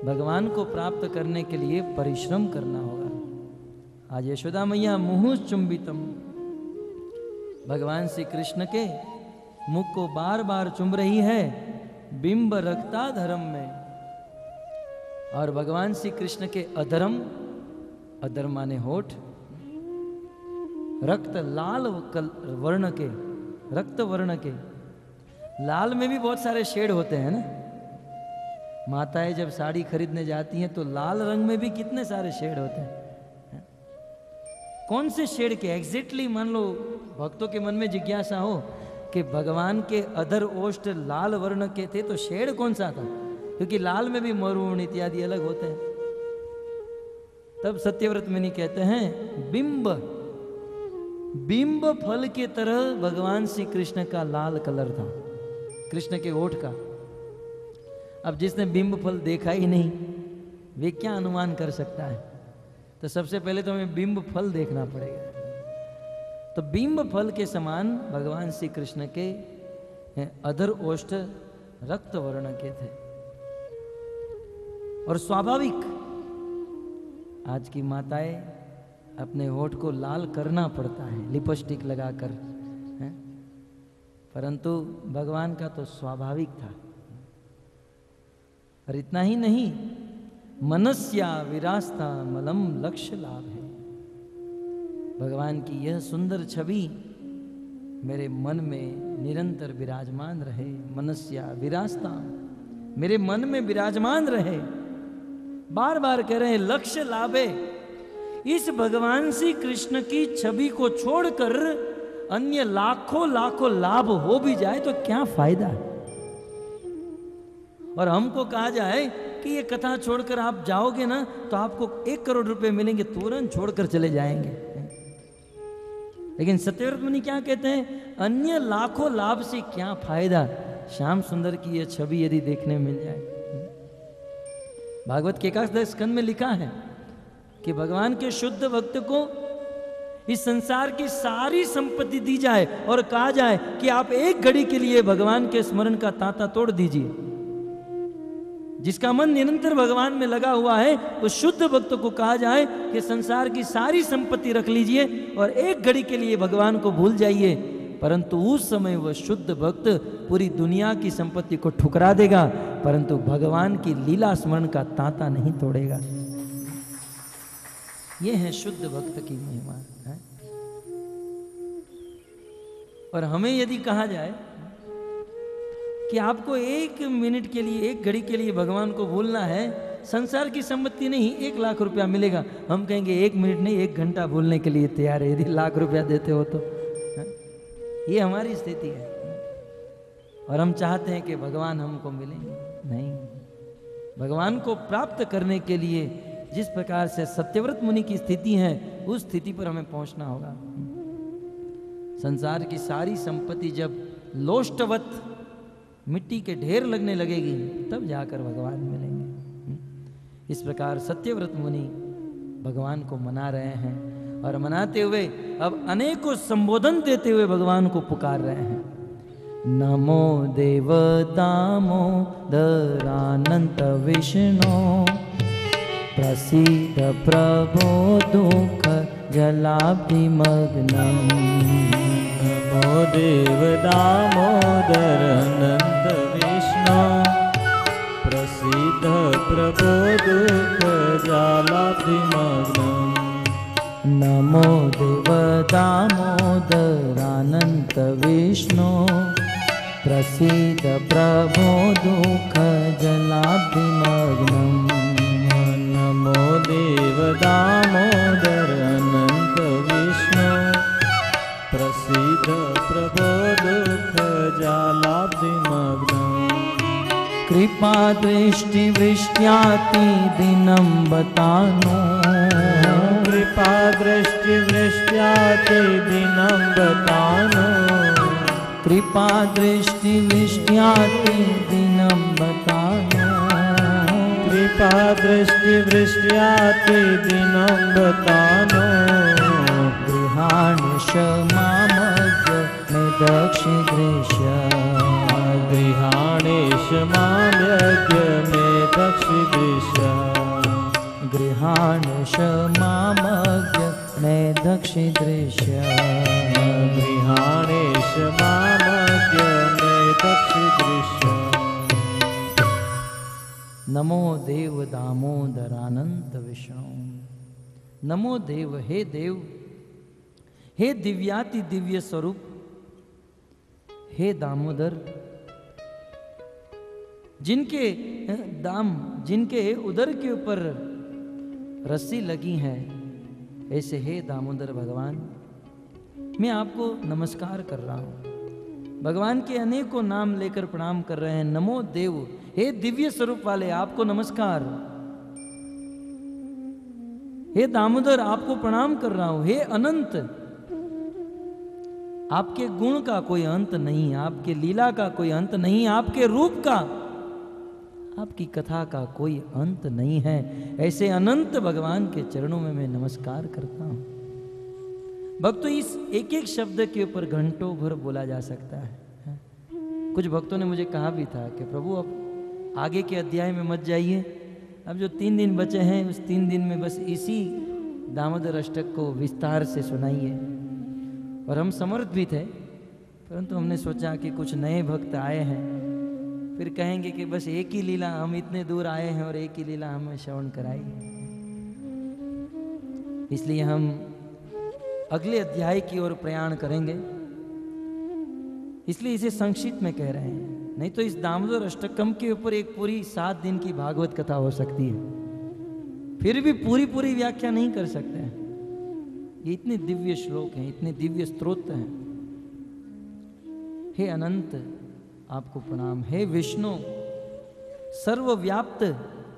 भगवान को प्राप्त करने के लिए परिश्रम करना होगा। आज यशोदा मैया मुहुः चुंबितम, भगवान श्री कृष्ण के मुख को बार बार चुम रही है बिंब रखता धर्म में। और भगवान श्री कृष्ण के अधर्म, अधर्म माने होठ, रक्त लाल वर्ण के, रक्त वर्ण के, लाल में भी बहुत सारे शेड होते हैं ना। माताएं जब साड़ी खरीदने जाती हैं तो लाल रंग में भी कितने सारे शेड होते हैं। कौन से शेड के एग्जैक्टली, मान लो भक्तों के मन में जिज्ञासा हो कि भगवान के अधर ओष्ठ लाल वर्ण के थे तो शेड कौन सा था, क्योंकि लाल में भी मरून इत्यादि अलग होते हैं। तब सत्यव्रत मुनि कहते हैं बिंब, बिंब फल के तरह भगवान श्री कृष्ण का लाल कलर था, कृष्ण के ओठ का। अब जिसने बिंब फल देखा ही नहीं वे क्या अनुमान कर सकता है। तो सबसे पहले तो हमें बिंब फल देखना पड़ेगा। तो बिंब फल के समान भगवान श्री कृष्ण के अधर ओष्ठ रक्त वर्ण के थे। और स्वाभाविक आज की माताएं अपने होठ को लाल करना पड़ता है लिपस्टिक लगाकर, परंतु भगवान का तो स्वाभाविक था। और इतना ही नहीं, मनस्या विरास्ता मलम लक्ष्य लाभ है। भगवान की यह सुंदर छवि मेरे मन में निरंतर विराजमान रहे। मनस्या विरास्ता, मेरे मन में विराजमान रहे। बार बार कह रहे हैं लक्ष्य लाभे। इस भगवान श्री कृष्ण की छवि को छोड़कर अन्य लाखों लाखों लाभ हो भी जाए तो क्या फायदा है। और हमको कहा जाए कि ये कथा छोड़कर आप जाओगे ना तो आपको 1 करोड़ रुपए मिलेंगे, तुरंत छोड़कर चले जाएंगे। लेकिन सत्यव्रत मुनि क्या कहते हैं, अन्य लाखों लाभ से क्या फायदा, श्याम सुंदर की यह छवि यदि देखने मिल जाए। भागवत के 11 स्कंद में लिखा है कि भगवान के शुद्ध भक्त को इस संसार की सारी संपत्ति दी जाए और कहा जाए कि आप एक घड़ी के लिए भगवान के स्मरण का तांता तोड़ दीजिए। जिसका मन निरंतर भगवान में लगा हुआ है उस शुद्ध भक्त को कहा जाए कि संसार की सारी संपत्ति रख लीजिए और एक घड़ी के लिए भगवान को भूल जाइए, परंतु उस समय वह शुद्ध भक्त पूरी दुनिया की संपत्ति को ठुकरा देगा, परंतु भगवान की लीला स्मरण का तांता नहीं तोड़ेगा। यह है शुद्ध भक्त की महिमा है। और हमें यदि कहा जाए कि आपको 1 मिनट के लिए, 1 घड़ी के लिए भगवान को भूलना है, संसार की संपत्ति नहीं 1 लाख रुपया मिलेगा, हम कहेंगे 1 मिनट नहीं 1 घंटा भूलने के लिए तैयार है, यदि 1 लाख रुपया देते हो तो। ये हमारी स्थिति है। और हम चाहते हैं कि भगवान हमको मिले, नहीं। भगवान को प्राप्त करने के लिए जिस प्रकार से सत्यव्रत मुनि की स्थिति है उस स्थिति पर हमें पहुंचना होगा। संसार की सारी संपत्ति जब लोष्टवत मिट्टी के ढेर लगने लगेगी तब जाकर भगवान मिलेंगे। इस प्रकार सत्यव्रत मुनि भगवान को मना रहे हैं और मनाते हुए अब अनेकों संबोधन देते हुए भगवान को पुकार रहे हैं। नमो देव दामोदरानंत विष्णु प्रसीद प्रभो दुख जलाब्धिमग्नम्। नमो देव दामोदर अनंत विष्णु प्रसीद प्रभो दुख जलाब्धिमग्नम्। नमो देव दामोदरानंत विष्णु प्रसीद प्रभो दुख जलाब्धिमग्नम्। नमो देव दामोदर अनंत विष्णु प्रसीद प्रभो दुख जलाब्धिमग्नम्। कृपा दृष्टि वृष्ट्याति दिनं बतानो। कृपा दृष्टि वृष्ट्याति दिनं बतानो। कृपा दृष्टि वृष्ट्याति दिनं बतानो। कृपा दृष्टि वृष्ट्याति दिनं बतानो। गृह गृहाणश मामज्ञ मे दक्षिण दृश्य गृहाणेश माम्यज्ञ मे दक्षि दृश्य गृहाणश मामज्ञ मे दक्षि दृश्य गृहाणेश मामज्ञ मे दक्षि दृश्य नमो देव दामोदरानंत विष्णु। नमो देव, हे देव, हे दिव्याति दिव्य स्वरूप, हे दामोदर, जिनके उदर के ऊपर रस्सी लगी है, ऐसे हे दामोदर भगवान, मैं आपको नमस्कार कर रहा हूं। भगवान के अनेकों नाम लेकर प्रणाम कर रहे हैं। नमो देव, हे दिव्य स्वरूप वाले, आपको नमस्कार। हे दामोदर, आपको प्रणाम कर रहा हूं। हे अनंत, आपके गुण का कोई अंत नहीं, आपके लीला का कोई अंत नहीं, आपके रूप का, आपकी कथा का कोई अंत नहीं है। ऐसे अनंत भगवान के चरणों में मैं नमस्कार करता हूं। भक्तों, इस एक एक शब्द के ऊपर घंटों भर बोला जा सकता है। कुछ भक्तों ने मुझे कहा भी था कि प्रभु अब आगे के अध्याय में मत जाइए, अब जो 3 दिन बचे हैं उस 3 दिन में बस इसी दामोदर अष्टक को विस्तार से सुनाइए। और हम समर्थ भी थे, परंतु हमने सोचा कि कुछ नए भक्त आए हैं, फिर कहेंगे कि बस एक ही लीला, हम इतने दूर आए हैं और एक ही लीला हमें श्रवण कराई। इसलिए हम अगले अध्याय की ओर प्रयाण करेंगे, इसलिए इसे संक्षिप्त में कह रहे हैं। नहीं तो इस दामोदर अष्टकम के ऊपर एक पूरी 7 दिन की भागवत कथा हो सकती है, फिर भी पूरी व्याख्या नहीं कर सकते हैं। ये इतने दिव्य श्लोक हैं, इतने दिव्य स्तोत्र हैं। हे अनंत, आपको प्रणाम। हे विष्णु, सर्वव्याप्त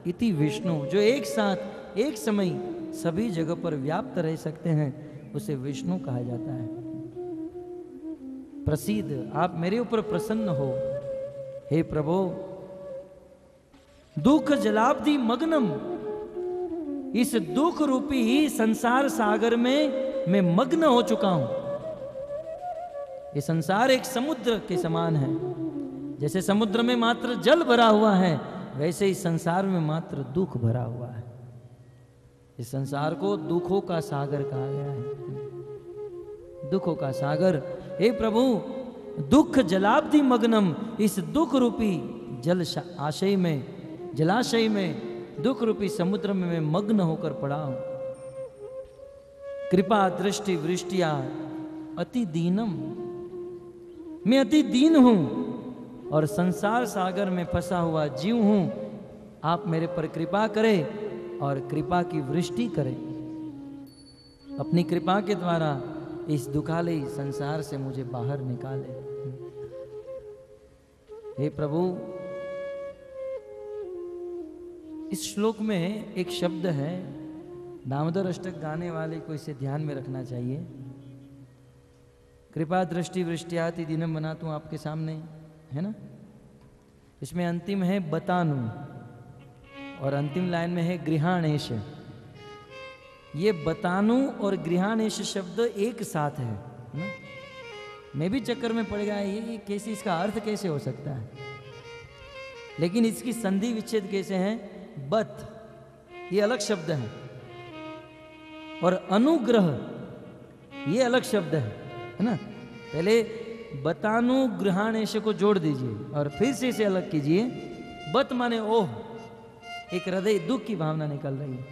इति विष्णु, जो एक साथ एक समय सभी जगह पर व्याप्त रह सकते हैं, उसे विष्णु कहा जाता है। प्रसीद, आप मेरे ऊपर प्रसन्न हो। हे प्रभु, दुख जलाब्धि मग्नम, इस दुख रूपी संसार सागर में मैं मग्न हो चुका हूं। ये संसार एक समुद्र के समान है। जैसे समुद्र में मात्र जल भरा हुआ है, वैसे ही संसार में मात्र दुख भरा हुआ है। इस संसार को दुखों का सागर कहा गया है। दुखों का सागर। हे प्रभु, दुख जलाब्धि मग्नम, इस दुख रूपी जलाशय में, दुख रूपी समुद्र में मैं मग्न होकर पड़ा हूं। कृपा दृष्टि वृष्टिया अति दीनम, मैं अति दीन हूं और संसार सागर में फंसा हुआ जीव हूं। आप मेरे पर कृपा करें और कृपा की वृष्टि करें। अपनी कृपा के द्वारा इस दुखालय संसार से मुझे बाहर निकाले। हे प्रभु, इस श्लोक में एक शब्द है, दामोदर अष्टक गाने वाले को इसे ध्यान में रखना चाहिए। कृपा दृष्टि वृष्टियाति दिनम बनाता हूं आपके सामने, है ना। इसमें अंतिम है बतानु और अंतिम लाइन में है गृहाणेश। ये बतानु और गृहाणेश शब्द एक साथ है ना। मैं भी चक्कर में पड़ गया, ये कैसे, इसका अर्थ कैसे हो सकता है, लेकिन इसकी संधि विच्छेद कैसे है। बत, ये अलग शब्द है, और अनुग्रह ये अलग शब्द है ना। पहले बतानु गृहाणेश को जोड़ दीजिए और फिर से इसे अलग कीजिए। बत माने ओह, एक हृदय दुख की भावना निकल रही है।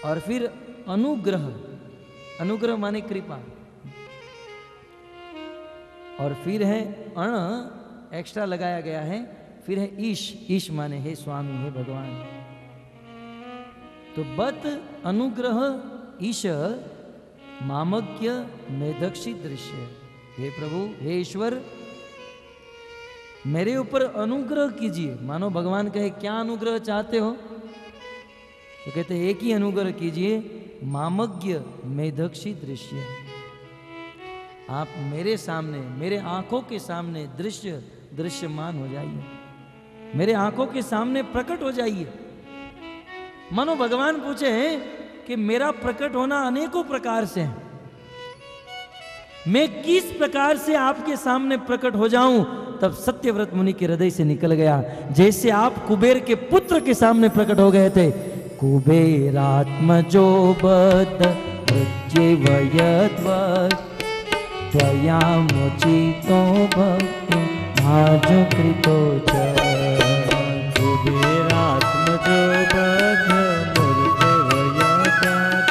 और फिर अनुग्रह, अनुग्रह माने कृपा। और फिर है अण, एक्स्ट्रा लगाया गया है। फिर है ईश, ईश माने हे स्वामी, हे भगवान। तो बत, अनुग्रह, ईश, मामज्ञ, मेधक्षी दृश्य। हे प्रभु, हे ईश्वर, मेरे ऊपर अनुग्रह कीजिए। मानो भगवान कहे क्या अनुग्रह चाहते हो, तो कहते एक ही अनुग्रह कीजिए, मामज्ञ मेधक्षी दृश्य। आप मेरे सामने, मेरे आंखों के सामने दृश्यमान हो जाइए, मेरे आंखों के सामने प्रकट हो जाइए। मानो भगवान पूछे कि मेरा प्रकट होना अनेकों प्रकार से है। मैं किस प्रकार से आपके सामने प्रकट हो जाऊं। तब सत्यव्रत मुनि के हृदय से निकल गया, जैसे आप कुबेर के पुत्र के सामने प्रकट हो गए थे। कुबेरात्मजो बद्ध मृत्युवयद्वत् त्वयामुचितो भक्ति भाजो कृतो च। कुबेरात्मजो बद्ध मृत्युवयद्वत्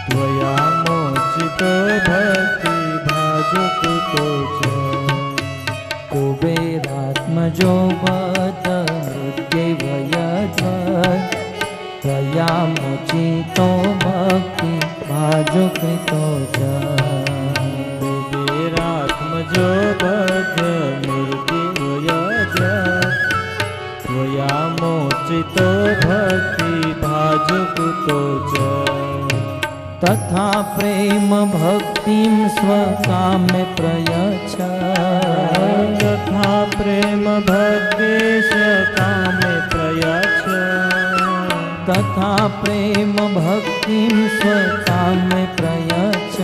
त्वयामुचितो भक्ति भाजो कृतो च। कुबेरात्मजो बद्ध मृत्युवयद्वत् त्वयामुचितो भक्ति भाजो कृतो च। कुबेरात्मजो बद्ध मृत्युवयद्वत् त्वयामुचितो भक्ति भाजो कृतो च। तथा प्रेम भक्तिं स्वकाम्य प्रयच्छ। तथा प्रेम भक्ति स्वकाम्य प्रयच्छ। तथा प्रेम भक्तिं स्वकाम्य प्रयच्छ।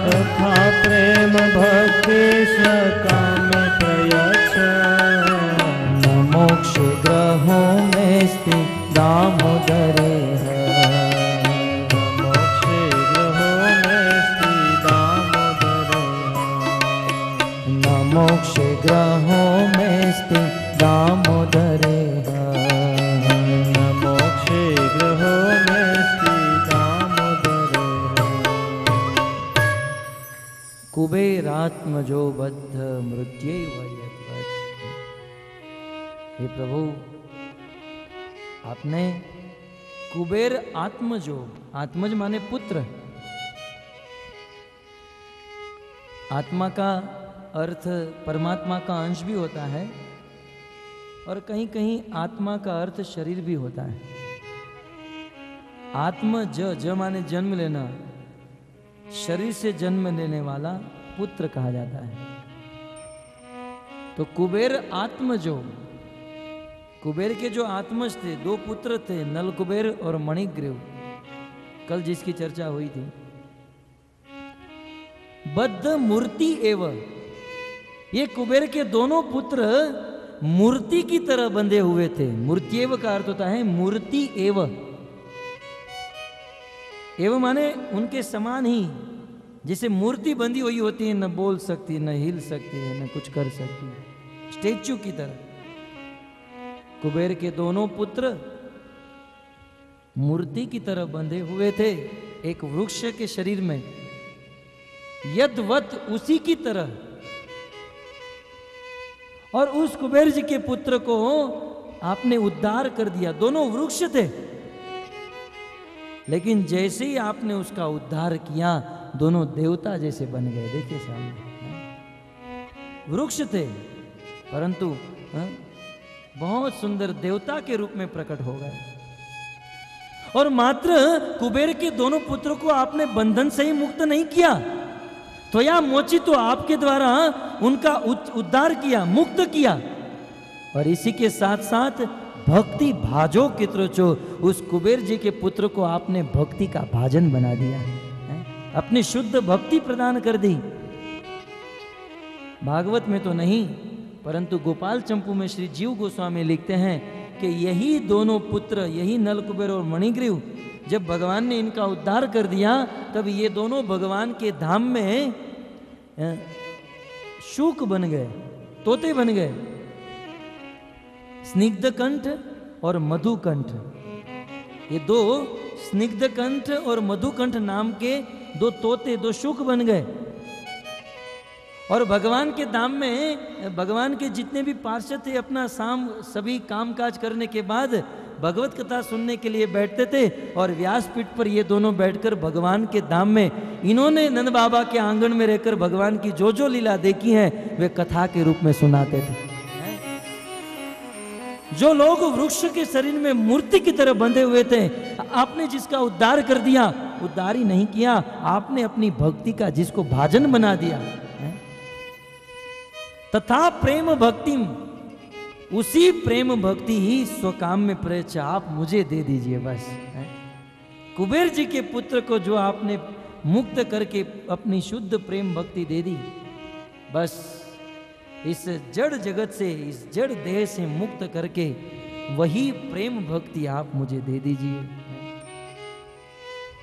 तथा प्रेम भक्ति स्वकाम्य प्रयच्छ। न मोक्ष ग्रहो मेस्ति दामोदरे है। मोक्ष ग्रहो में स्थित दामोदरे मोक्ष ग्रहो में स्थित दामोदरे। कुबेरात्मजो बद्ध मृत्युवयद्वत्। हे प्रभु, आपने कुबेर आत्मजो, आत्मज माने पुत्र, आत्मा का अर्थ परमात्मा का अंश भी होता है और कहीं कहीं आत्मा का अर्थ शरीर भी होता है। आत्मज, ज माने जन्म लेना, शरीर से जन्म लेने वाला पुत्र कहा जाता है। तो कुबेर आत्मजो, कुबेर के जो आत्मज थे, दो पुत्र थे, नल कुबेर और मणिग्रीव, कल जिसकी चर्चा हुई थी। बद्ध मूर्ति एवं, ये कुबेर के दोनों पुत्र मूर्ति की तरह बंधे हुए थे। मूर्ति एव का अर्थ होता है मूर्ति एव, एव माने उनके समान ही, जैसे मूर्ति बंधी हुई होती है, न बोल सकती, न हिल सकती है, न कुछ कर सकती है, स्टेच्यू की तरह। कुबेर के दोनों पुत्र मूर्ति की तरह बंधे हुए थे एक वृक्ष के शरीर में, यद्वत उसी की तरह। और उस कुबेर जी के पुत्र को आपने उद्धार कर दिया। दोनों वृक्ष थे, लेकिन जैसे ही आपने उसका उद्धार किया, दोनों देवता जैसे बन गए। देखिए सामने, वृक्ष थे परंतु बहुत सुंदर देवता के रूप में प्रकट हो गए। और मात्र कुबेर के दोनों पुत्रों को आपने बंधन से ही मुक्त नहीं किया, त्वया मोचितो, तो आपके द्वारा उनका उद्धार किया, मुक्त किया। और इसी के साथ साथ भक्ति भाजो कित्रचो, उस कुबेर जी के पुत्र को आपने भक्ति का भाजन बना दिया, अपनी शुद्ध भक्ति प्रदान कर दी। भागवत में तो नहीं, परंतु गोपाल चंपू में श्री जीव गोस्वामी लिखते हैं कि यही दोनों पुत्र, यही नल कुबेर और मणिग्रीव, जब भगवान ने इनका उद्धार कर दिया, तब ये दोनों भगवान के धाम में शूक बन गए, तोते बन गए। स्निग्ध कंठ और मधुकंठ, ये दो स्निग्ध कंठ और मधुकंठ नाम के दो तोते, दो शूक बन गए। और भगवान के धाम में भगवान के जितने भी पार्षद थे, अपना सभी कामकाज करने के बाद भगवत कथा सुनने के लिए बैठते थे। और व्यासपीठ पर ये दोनों बैठकर भगवान के धाम में, इन्होंने नंद बाबा के आंगन में रहकर भगवान की जो जो लीला देखी है, वे कथा के रूप में सुनाते थे। जो लोग वृक्ष के शरीर में मूर्ति की तरह बंधे हुए थे, आपने जिसका उद्धार कर दिया, उद्धार ही नहीं किया, आपने अपनी भक्ति का जिसको भाजन बना दिया। तथा प्रेम भक्ति, उसी प्रेम भक्ति ही स्वकाम में प्रयच्छ, आप मुझे दे दीजिए बस। कुबेर जी के पुत्र को जो आपने मुक्त करके अपनी शुद्ध प्रेम भक्ति दे दी। बस इस जड़ जगत से, इस जड़ देह से मुक्त करके वही प्रेम भक्ति आप मुझे दे दीजिए।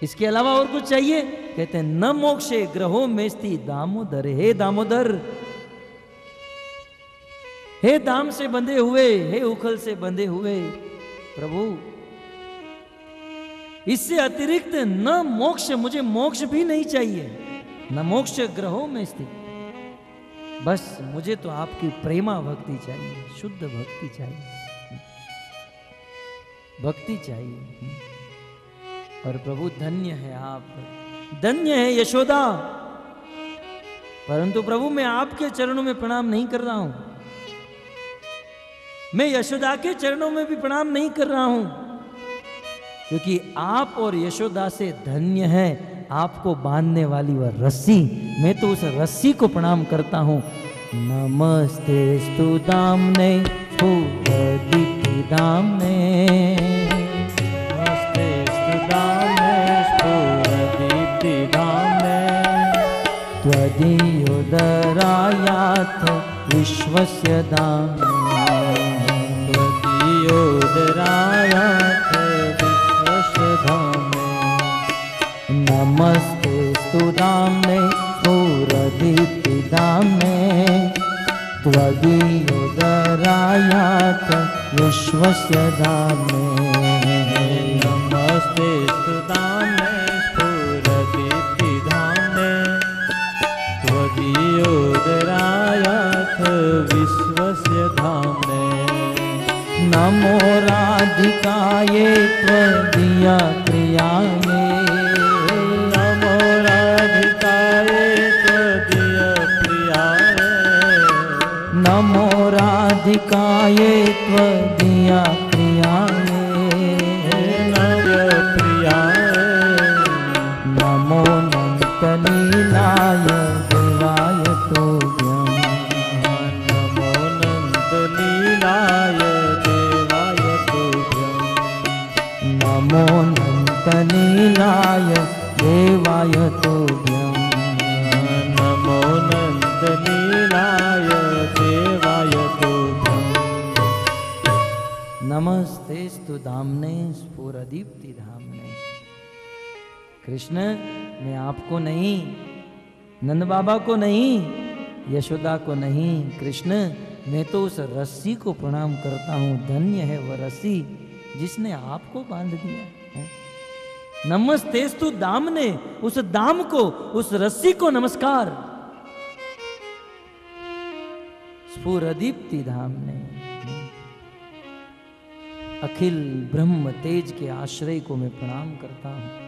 इसके अलावा और कुछ चाहिए? कहते हैं न मोक्षे ग्रहो मेस्ति दामोदर। हे दामोदर, हे दाम से बंधे हुए, हे उखल से बंधे हुए प्रभु, इससे अतिरिक्त न मोक्ष, मुझे मोक्ष भी नहीं चाहिए, न मोक्ष ग्रहो में स्थित, बस मुझे तो आपकी प्रेमा भक्ति चाहिए, शुद्ध भक्ति चाहिए, भक्ति चाहिए। और प्रभु धन्य है आप, धन्य है यशोदा। परंतु प्रभु मैं आपके चरणों में प्रणाम नहीं कर रहा हूं, मैं यशोदा के चरणों में भी प्रणाम नहीं कर रहा हूं, क्योंकि आप और यशोदा से धन्य है आपको बांधने वाली वह रस्सी। मैं तो उस रस्सी को प्रणाम करता हूं। नमस्ते स्तु दामने स्फुरदीप्ति दामने, नमस्ते स्तु दामने स्फुरदीप्ति दामने, त्वदीयोदरायाथ विश्वस्य दाम्ने, त्वदीयोदरायाथ विश्वस्य धाम्ने। नमस्ते स्तु दाम्ने स्फुरदीप्ति दाम्ने, त्वदीयोदरायाथ विश्वस्य दाम्ने। नमस्ते स्तु दाम्ने स्फुरदीप्ति दाम्ने, त्वदीयोदरायाथ विश्वस्य धाम्ने। नमो राधिकाये त्वदीया प्रियाये, नमो राधिकाये त्वदीया प्रियाये, नमो राधिकाये त्वदीया प्रियाये, नव्य प्रियाये। नमो नन्तलीलाय देवाय तुभ्यं, नमो नन्दलीलाय देवाय तुभ्यं, नमो नन्तलीलाय देवाय तुभ्यं, नमो नन्दलीलाय देवाय तुभ्यं। नमस्ते स्तु धाम्ने स्फुरदीप्ति धाम्ने। कृष्ण मैं आपको नहीं, नंद बाबा को नहीं, यशोदा को नहीं, कृष्ण मैं तो उस रस्सी को प्रणाम करता हूं। धन्य है वह रस्सी जिसने आपको बांध दिया है। नमस्तेस्तु दामने, उस दाम को, उस रस्सी को नमस्कार। स्फुरदीप्ति धामने, अखिल ब्रह्म तेज के आश्रय को मैं प्रणाम करता हूं।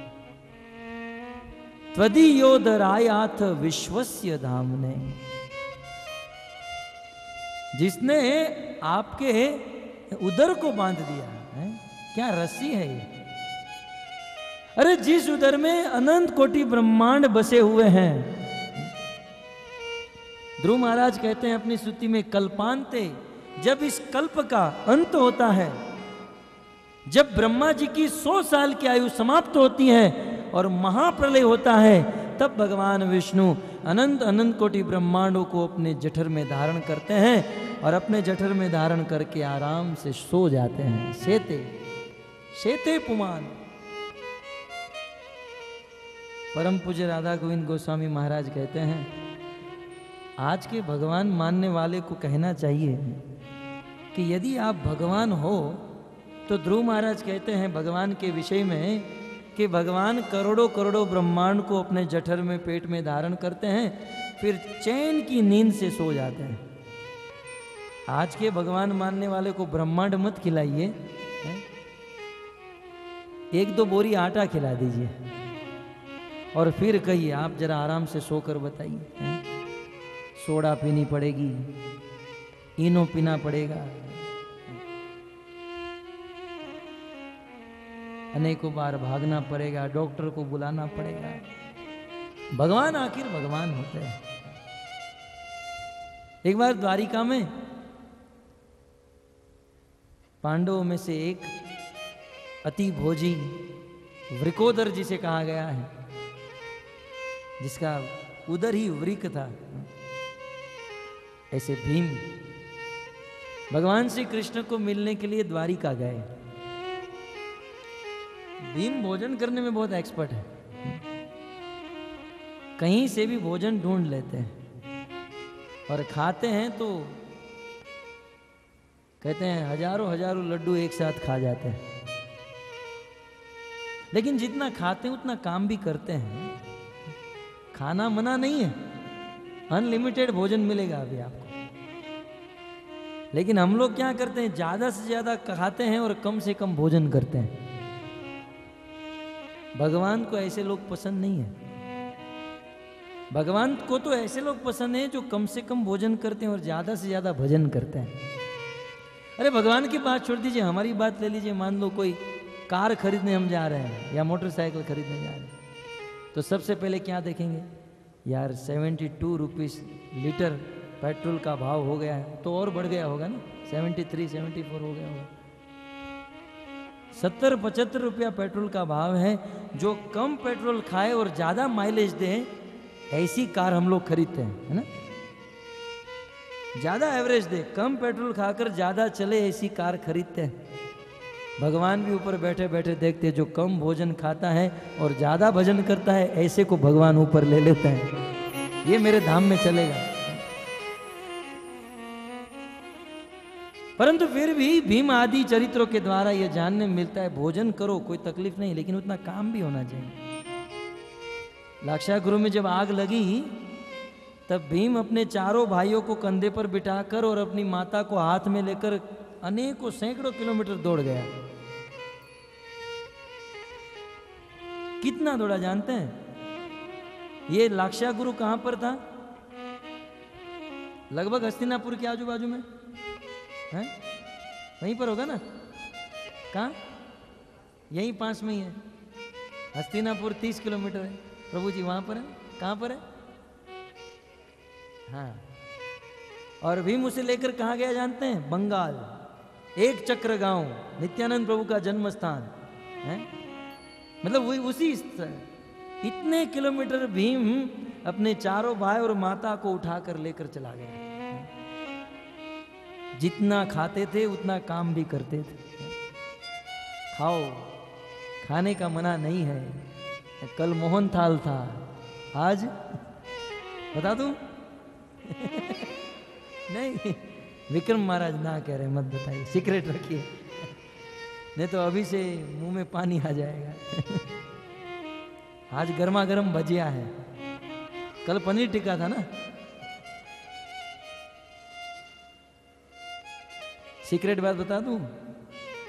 त्वदीयोदरायाथ विश्वस्य धामने, जिसने आपके उदर को बांध दिया है। क्या रस्सी है ये? अरे जिस उदर में अनंत कोटि ब्रह्मांड बसे हुए हैं। ध्रुव महाराज कहते हैं अपनी स्तुति में, कल्पांते, जब इस कल्प का अंत होता है, जब ब्रह्मा जी की 100 साल की आयु समाप्त होती है और महाप्रलय होता है, तब भगवान विष्णु अनंत अनंत कोटि ब्रह्मांडों को अपने जठर में धारण करते हैं और अपने जठर में धारण करके आराम से सो जाते हैं। शेते शेते पुमान। परम पूज्य राधा गोविंद गोस्वामी महाराज कहते हैं, आज के भगवान मानने वाले को कहना चाहिए कि यदि आप भगवान हो तो ध्रुव महाराज कहते हैं भगवान के विषय में कि भगवान करोड़ों करोड़ों ब्रह्मांड को अपने जठर में, पेट में धारण करते हैं, फिर चैन की नींद से सो जाते हैं। आज के भगवान मानने वाले को ब्रह्मांड मत खिलाइए, एक दो बोरी आटा खिला दीजिए और फिर कहिए आप जरा आराम से सोकर बताइए। सोडा पीनी पड़ेगी, इनो पीना पड़ेगा, अनेकों बार भागना पड़ेगा, डॉक्टर को बुलाना पड़ेगा। भगवान आखिर भगवान होते हैं। एक बार द्वारिका में पांडवों में से एक अति भोजी वृकोदर जिसे कहा गया है, जिसका उदर ही वृक था, ऐसे भीम भगवान श्री कृष्ण को मिलने के लिए द्वारिका गए। भीम भोजन करने में बहुत एक्सपर्ट है, कहीं से भी भोजन ढूंढ लेते हैं और खाते हैं तो कहते हैं हजारों हजारों लड्डू एक साथ खा जाते हैं। लेकिन जितना खाते हैं उतना काम भी करते हैं। खाना मना नहीं है, अनलिमिटेड भोजन मिलेगा अभी आपको। लेकिन हम लोग क्या करते हैं, ज्यादा से ज्यादा खाते हैं और कम से कम भोजन करते हैं। भगवान को ऐसे लोग पसंद नहीं है। भगवान को तो ऐसे लोग पसंद है जो कम से कम भोजन करते हैं और ज्यादा से ज्यादा भजन करते हैं। अरे भगवान की बात छोड़ दीजिए, हमारी बात ले लीजिए। मान लो कोई कार खरीदने हम जा रहे हैं या मोटरसाइकिल खरीदने जा रहे हैं, तो सबसे पहले क्या देखेंगे, यार 72 रुपीस लीटर पेट्रोल का भाव हो गया है, तो और बढ़ गया होगा ना, 73 74 हो गया होगा। 70-75 रुपया पेट्रोल का भाव है। जो कम पेट्रोल खाए और ज्यादा माइलेज दे, ऐसी कार हम लोग खरीदते हैं, है ना। ज्यादा एवरेज दे, कम पेट्रोल खाकर ज्यादा चले, ऐसी कार खरीदते हैं। भगवान भी ऊपर बैठे बैठे देखते हैं, जो कम भोजन खाता है और ज्यादा भजन करता है, ऐसे को भगवान ऊपर ले लेते हैं, ये मेरे धाम में चलेगा। परंतु फिर भी भीम आदि चरित्रों के द्वारा यह जानने मिलता है, भोजन करो कोई तकलीफ नहीं, लेकिन उतना काम भी होना चाहिए। लाक्षागृह में जब आग लगी तब भीम अपने चारों भाइयों को कंधे पर बिठाकर और अपनी माता को हाथ में लेकर अनेकों सैकड़ों किलोमीटर दौड़ गया। कितना दौड़ा जानते हैं? ये लाक्षागृह कहां पर था? लगभग हस्तिनापुर के आजू बाजू में है, वहीं पर होगा ना। कहाँ? यहीं पास में ही है। हस्तिनापुर 30 किलोमीटर है। प्रभु जी वहां पर है। कहां पर है? हाँ। और भीम उसे लेकर कहाँ गया जानते हैं? बंगाल, एक चक्र गांव, नित्यानंद प्रभु का जन्म स्थान है। मतलब वही उसी इतने किलोमीटर भीम अपने चारों भाई और माता को उठाकर लेकर चला गया। जितना खाते थे उतना काम भी करते थे। खाओ, खाने का मना नहीं है। कल मोहन थाल था, आज बता दूं? नहीं, विक्रम महाराज ना कह रहे, मत बताइए, सीक्रेट रखिए, नहीं तो अभी से मुंह में पानी आ जाएगा। आज गर्मा गर्म भजिया है, कल पनीर टिक्का था ना। सीक्रेट बात बता दूं,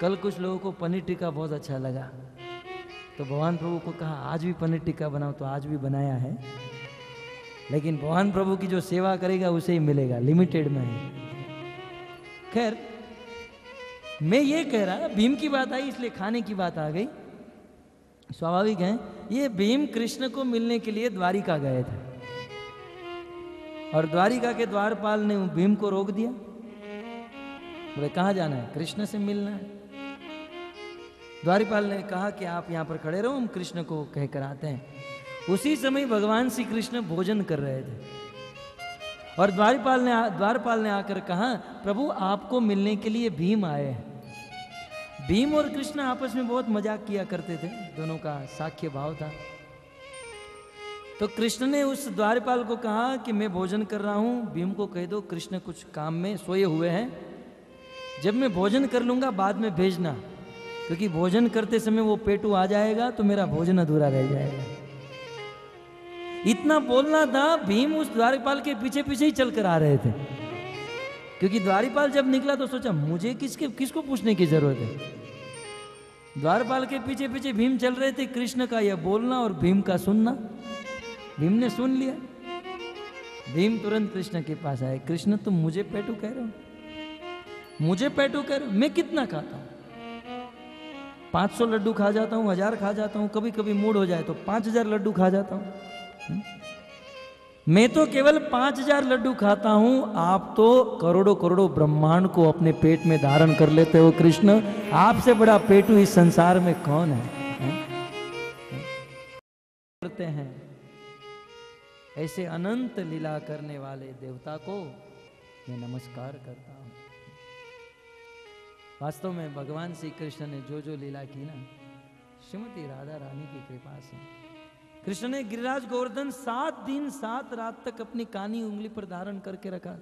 कल कुछ लोगों को पनीर टिक्का बहुत अच्छा लगा, तो भगवान प्रभु को कहा आज भी पनीर टिक्का बनाओ, तो आज भी बनाया है। लेकिन भगवान प्रभु की जो सेवा करेगा उसे ही मिलेगा, लिमिटेड में है। खैर, मैं ये कह रहा, भीम की बात आई इसलिए खाने की बात आ गई। स्वाभाविक है, ये भीम कृष्ण को मिलने के लिए द्वारिका गए थे और द्वारिका के द्वारपाल ने भीम को रोक दिया। बोले कहाँ जाना है? कृष्ण से मिलना है। द्वारपाल ने कहा कि आप यहाँ पर खड़े रहो, हम कृष्ण को कहकर आते हैं। उसी समय भगवान श्री कृष्ण भोजन कर रहे थे और द्वारपाल ने आकर कहा, प्रभु आपको मिलने के लिए भीम आए हैं। भीम और कृष्ण आपस में बहुत मजाक किया करते थे, दोनों का साख्य भाव था। तो कृष्ण ने उस द्वारपाल को कहा कि मैं भोजन कर रहा हूं, भीम को कह दो कृष्ण कुछ काम में सोए हुए हैं, जब मैं भोजन कर लूंगा बाद में भेजना, क्योंकि भोजन करते समय वो पेटू आ जाएगा तो मेरा भोजन अधूरा रह जाएगा। इतना बोलना था, भीम उस द्वारपाल के पीछे पीछे ही चलकर आ रहे थे, क्योंकि द्वारपाल जब निकला तो सोचा मुझे किसको पूछने की जरूरत है। द्वारपाल के पीछे पीछे भीम चल रहे थे, कृष्ण का यह बोलना और भीम का सुनना। भीम ने सुन लिया, भीम तुरंत कृष्ण के पास आए। कृष्ण तुम मुझे पेटू कह रहे हो? मुझे पेटू कह रहे हो? मैं कितना खाता हूं? 500 लड्डू खा जाता हूं, 1000 खा जाता हूं, कभी कभी मूड हो जाए तो 5000 लड्डू खा जाता हूं। मैं तो केवल 5000 लड्डू खाता हूं, आप तो करोड़ों करोड़ों ब्रह्मांड को अपने पेट में धारण कर लेते हो। कृष्ण, आपसे बड़ा पेटू इस संसार में कौन है? करते हैं ऐसे अनंत लीला करने वाले देवता को मैं नमस्कार करता हूं। वास्तव में भगवान श्री कृष्ण ने जो जो लीला की ना, श्रीमती राधा रानी की कृपा से। कृष्ण ने गिरिराज गोवर्धन 7 दिन 7 रात तक अपनी कानी उंगली पर धारण करके रखा।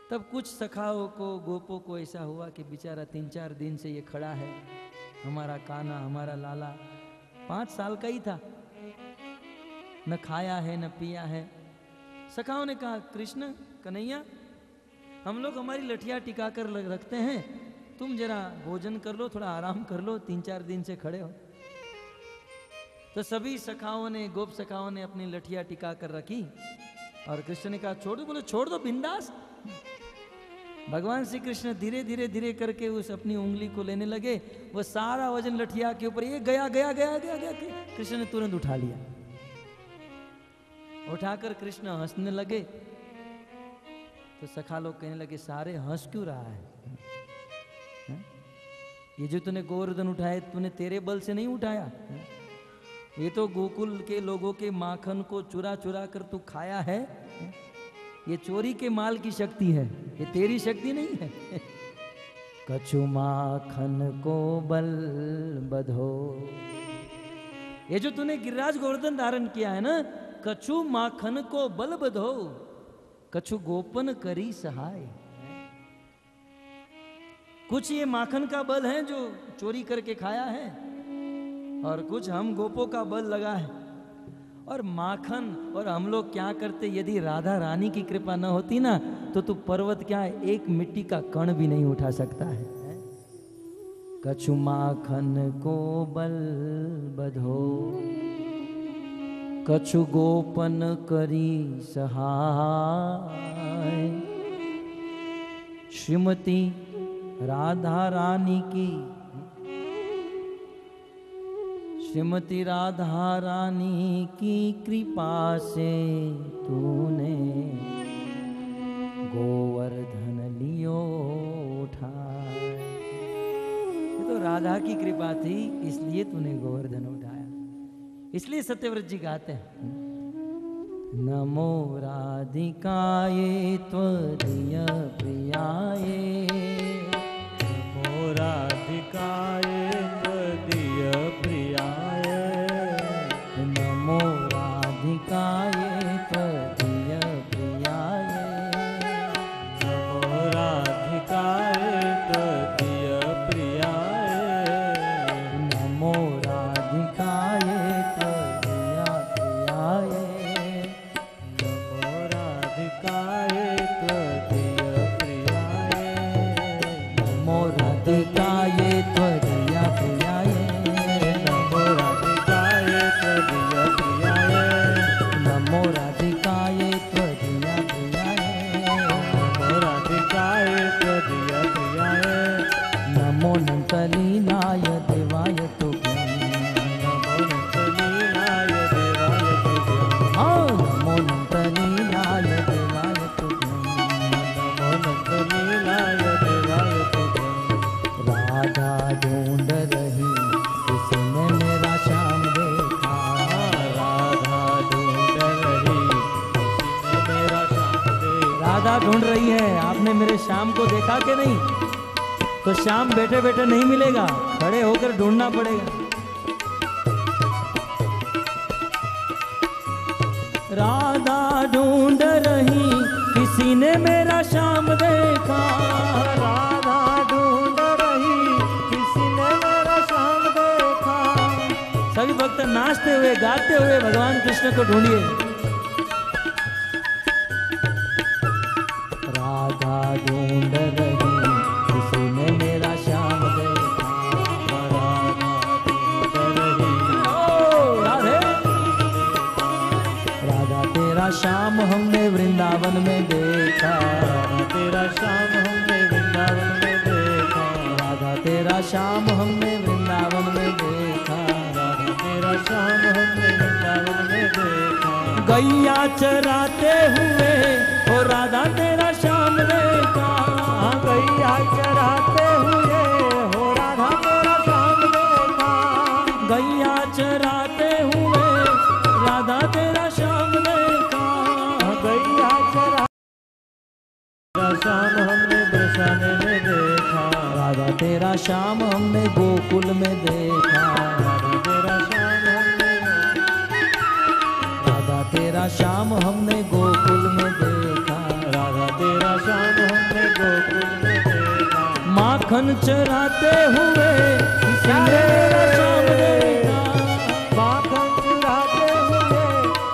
तब कुछ सखाओं को, गोपों को ऐसा हुआ कि बेचारा 3-4 दिन से ये खड़ा है, हमारा काना, हमारा लाला 5 साल का ही था, न खाया है न पिया है। सखाओं ने कहा, कृष्ण कन्हैया, हम लोग हमारी लठिया टिका कर रखते हैं, तुम जरा भोजन कर लो, थोड़ा आराम कर लो, 3-4 दिन से खड़े हो। तो सभी सखाओं ने, गोप सखाओं ने अपनी लठिया टिका कर रखी और कृष्ण ने कहा छोड़ दो। बोले छोड़ दो, बिंदास। भगवान श्री कृष्ण धीरे धीरे धीरे करके उस अपनी उंगली को लेने लगे। वो सारा वजन लठिया के ऊपर ये गया गया गया गया गया, गया। कृष्ण ने तुरंत उठा लिया। उठाकर कृष्ण हंसने लगे। तो सखा लोग कहने लगे, सारे हंस क्यों रहा है? ये जो तूने गोवर्धन उठाए, तूने तेरे बल से नहीं उठाया, ये तो गोकुल के लोगों के माखन को चुरा चुरा कर तू खाया है। ये चोरी के माल की शक्ति है, ये तेरी शक्ति नहीं है। कछु माखन को बल बधो, ये जो तूने गिरिराज गोवर्धन धारण किया है ना, कछु माखन को बल बधो, कछु गोपन करी सहाय। कुछ ये माखन का बल है जो चोरी करके खाया है, और कुछ हम गोपों का बल लगा है। और माखन और हम लोग क्या करते, यदि राधा रानी की कृपा न होती ना, तो तू पर्वत क्या है, एक मिट्टी का कण भी नहीं उठा सकता है। कछु माखन को बल बधो, कछु गोपन करी सहाय। श्रीमती राधा रानी की, श्रीमती राधा रानी की कृपा से तूने गोवर्धन लियो उठाए। ये तो राधा की कृपा थी, इसलिए तूने गोवर्धन उठाया। इसलिए सत्यव्रत जी गाते हैं, नमो राधिकाये त्वदीय प्रियाये, नमो राधिकाये त्वदीय प्रियाये, नमो राधिकाये त्वदीय प्रियाये, नमो राधिकाये त्वदीय प्रियाये, नमो राधिकाये त्वदीय प्रियाये, नमो राधिकाये त्वदीय प्रियाये, नमो राधिकाये त्वदीय प्रियाये, नमो राधिकाये त्वदीय प्रियाये, नमो राधिकाये त्वदीय प्रियाये, नमो राधिकाये त्वदीय प्रियाये, नमो नंतलीलाय देवाय तुभ्यं, नमो नंतलीलाय देवाय तुभ्यं, नमो नंतलीलाय देवाय तुभ्यं, नमो नंतलीलाय देवाय तुभ्यं। राधा ढूंढ रही किसने मेरा श्याम देखा, राधा ढूंढ रही किसी ने मेरा श्याम देखा, राधा ढूंढ रही है, आपने मेरे श्याम को देखा कि नहीं? तो श्याम बैठे बैठे नहीं मिलेगा, खड़े होकर ढूंढना पड़ेगा। राधा ढूंढ रही किसी ने मेरा श्याम देखा, राधा ढूंढ रही किसी ने मेरा श्याम देखा। सभी भक्त नाचते हुए गाते हुए भगवान कृष्ण को ढूंढिए। राधा ढूंढ रही किसी ने मेरा श्याम देखा, राधा ढूंढ रही ओ राधे, राधा तेरा श्याम हमने वृंदावन में देखा, तेरा श्याम हमने वृंदावन में देखा, राधा तेरा श्याम हमने वृंदावन में देखा, राधा तेरा श्याम हमने वृंदावन में देखा। गैया चराते हुए ओ राधा तेरा श्याम देखा, गैया चराते हुए हो राधा तेरा श्याम देखा, गैया चराते हुए तेरा श्याम हमने गोकुल में देखा, राधा तेरा श्याम हमने गोकुल में देखा, राधा तेरा श्याम हमने गोकुल में देखा। माखन चराते हुए किसी ने मेरा श्याम देखा, माखन चुराते हुए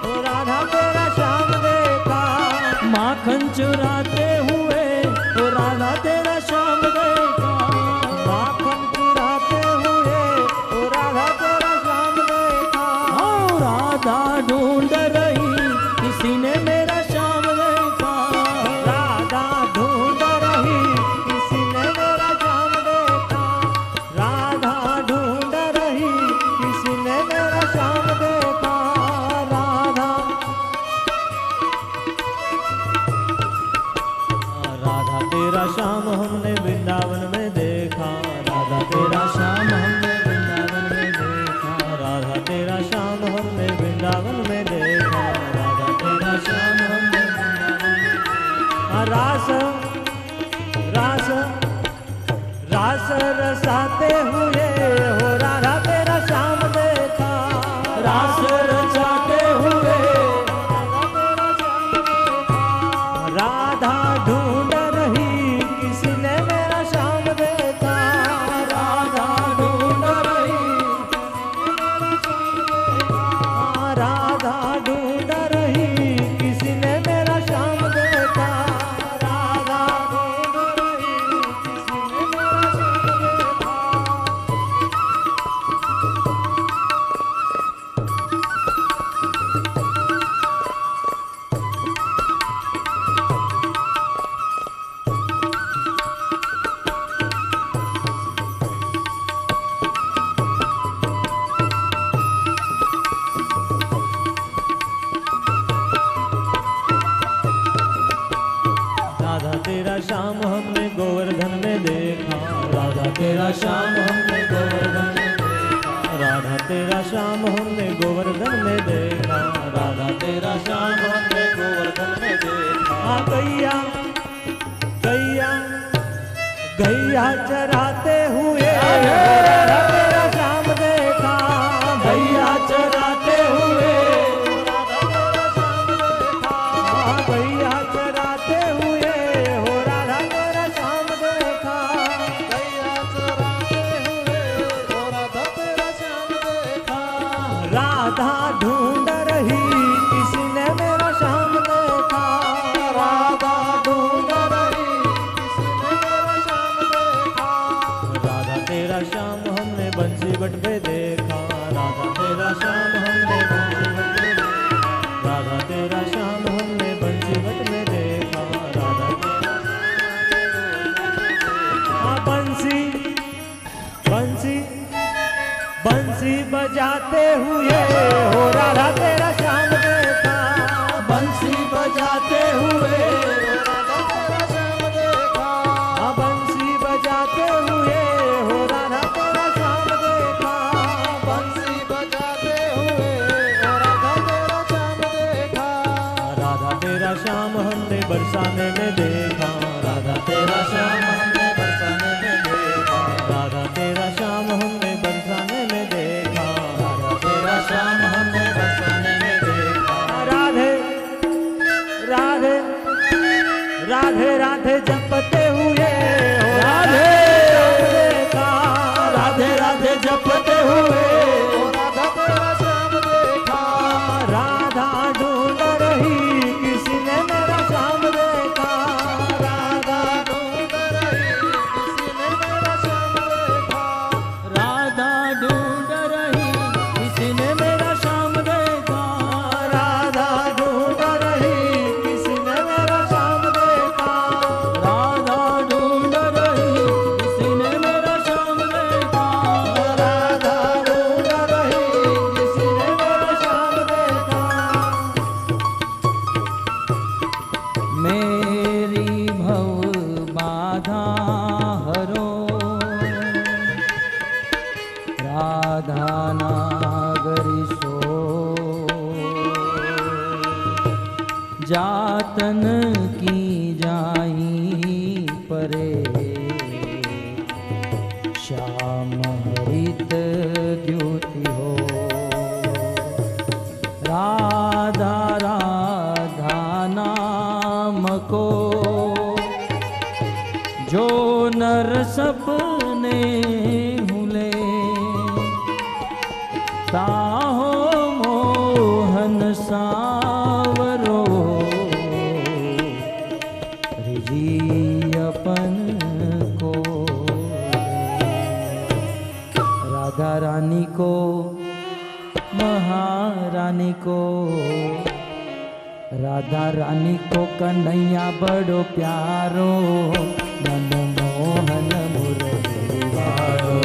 ओ राधा तेरा श्याम देखा, माखन चुराते हुए ओ राधा तेरा श्याम देखा, माखन चुराते हुए ओ राधा तेरा श्याम देखा। ओ राधा ढूंढ रही किसी ने मेरा श्याम देखा, राधा ढूंढ रही किसी ने मेरा श्याम देखा, राधा ढूंढ रही किसी ने मेरा श्याम देखा। राधा तेरा श्याम हमने वृंदावन में देखा, राधा तेरा श्याम हमने वृंदावन में देखा, राधा तेरा श्याम हमने वृंदावन में देखा, राधा तेरा श्याम हमने वृंदावन में देखा। रास रास रास रसाते हुए हो राधा तेरा श्याम देखा, रास रचाते हुए राधा ढूंढ रही किसी ने मेरा श्याम देखा, राधा ढूंढ रही, राधा ढूंढ रही किसी ने मेरा श्याम देखा, राधा ढूंढ रही किसी ने मेरा श्याम देखा। राधा तेरा श्याम हमने गोवर्धन में देखा, राधा तेरा श्याम हमने गोवर्धन में देखा, राधा तेरा श्याम हमने गोवर्धन में देखा, राधा तेरा श्याम हमने गोवर्धन में देखा। गैया गैया गैया चराते हुए राधा तेरा श्याम देखा, गैया चराते हुए गैया चराते हुए हो राधा तेरा श्याम देखा, गैया चराते हुए हो राधा तेरा श्याम देखा। राधा ढूंढ रही किसी ने मेरा श्याम देखा, राधा ढूंढ रही किसी ने मेरा श्याम देखा। राधा तेरा श्याम हमने बंसी बट पे देखा, राधा तेरा श्याम हमने बंसी बट पे देखा, राधा तेरा श्याम हमने बंसी बट में देखा, राधा तेरा बंसी बंसी बंसी बजाते हुए हो राधा तेरा श्याम देखा, बंसी बजाते हुए राधा तेरा श्याम देखा, बंसी बजाते हुए हो राधा तेरा श्याम देखा, बंसी बजाते हुए हो राधा तेरा श्याम देखा। राधा तेरा श्याम हमने बरसाने में देखा, राधा तेरा श्याम हमने बरसाने में देखा, राधा तेरा श्याम हमने बरसाने में देखा, राधा तेरा श्याम हमने बरसाने में देखा। राधे राधे राधे राधे जपते हुए हो राधे देखा, राधे राधे जपते हुए राधा तेरा श्याम देखा, राधा ढूंढ रही किसी ने मेरा श्याम देखा, राधा ढूंढ रही श्याम हरित द्युति हो। राधा राधा नाम को जो नर सपने हुले, साहो मोहन सावरो रिजी अपन को। राधा रानी को महारानी को, राधा रानी को कन्हैया बड़ो प्यारो, मनमोहन मुरली वारो।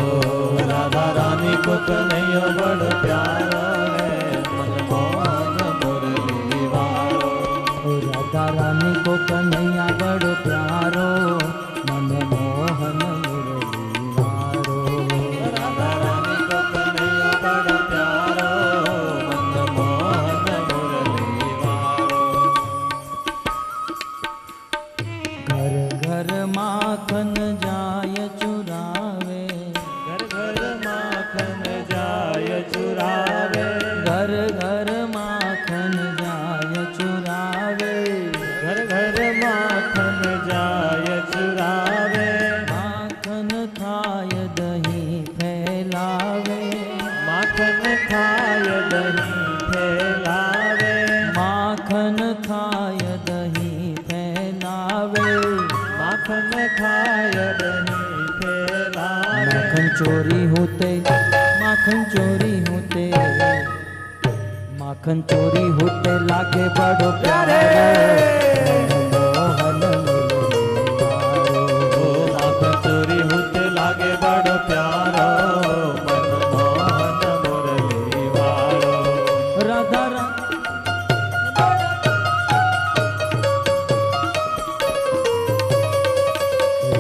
राधा रानी को कन्हैया बड़ प्यारा है, मनमोहन मुरली वारो। राधा रानी को कन्हैया बड़ो प्यारो, मनमोहन मुरली वारो। राधा रानी को कन्हैया बड़ प्यारो, मनमोहन मुरली वारो। घर घर माखन जाय चुरावे, घर घर माखन जाय चुरावे, घर घर माखन जाय चुरावे। घर घर माखन जाय चुरावे। माखन खाय दही फैलावे, माखन खाय दही फैलावे। माखन खाय दही फैलावे। माखन खाय दही फैलावे। माखन चोरी होते, माखन चोरी होते, माखन चोरी होते लागे बड़ो प्यारे, मनमोहन मुरली वारो। माखन चोरी होते लागे बड़ प्यारो, मनमोहन मुरली वारो। राधा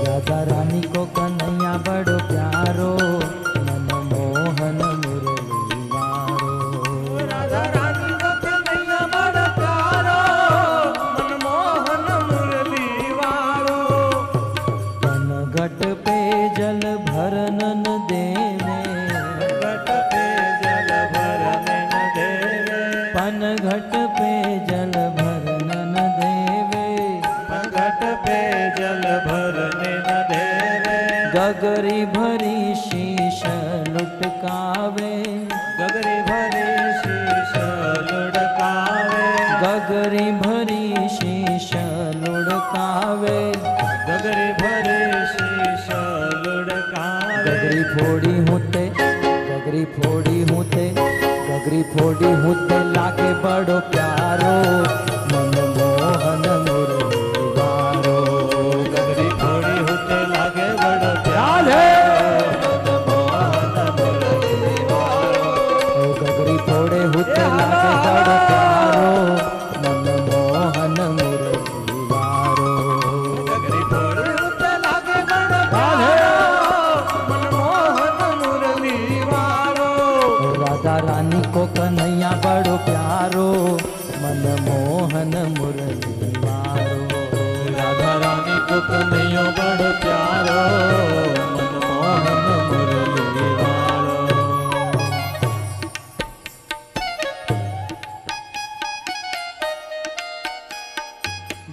राधा रानी को कन्हैया बड़ो प्यारो, मनमोहन मुरली वारो। राधा रानी को कन्हैया बड़ प्यारो, मनमोहन मुरली वारो। पनघट पे जल भरनन देवे, घट पे जल भरने न देवे। पनघट पे जल भरनन देवे। घट पे जल भरने न देवे। गगरी भरी शीश लुटकावे, गगरी भरी शीश लुढ़कावे। गगरी भरी शीश लुढ़कावे। गगरी भरी शीश लुढ़कावे। गगरी फोड़ी होते, गगरी फोड़ी होते, गगरी फोड़ी होते लागे बड़ो प्यारो, मनमोहन मुरली वारो। गगरी फोड़ी होते लागे बड़ प्यारे, मनमोहन मुरली वारो। ओ गगरी फोड़े होते लागे बड़ो प्यारो, मनमोहन मुरली वारो। गगरी फोड़ी होते लागे बड़ प्यारे, मनमोहन मुरली वारो। राधा रानी को कन्हैया बड़ो प्यारो, मनमोहन मुरली वारो। राधा रानी को कन्हैया बड़ प्यारो, मनमोहन मुरली वारो।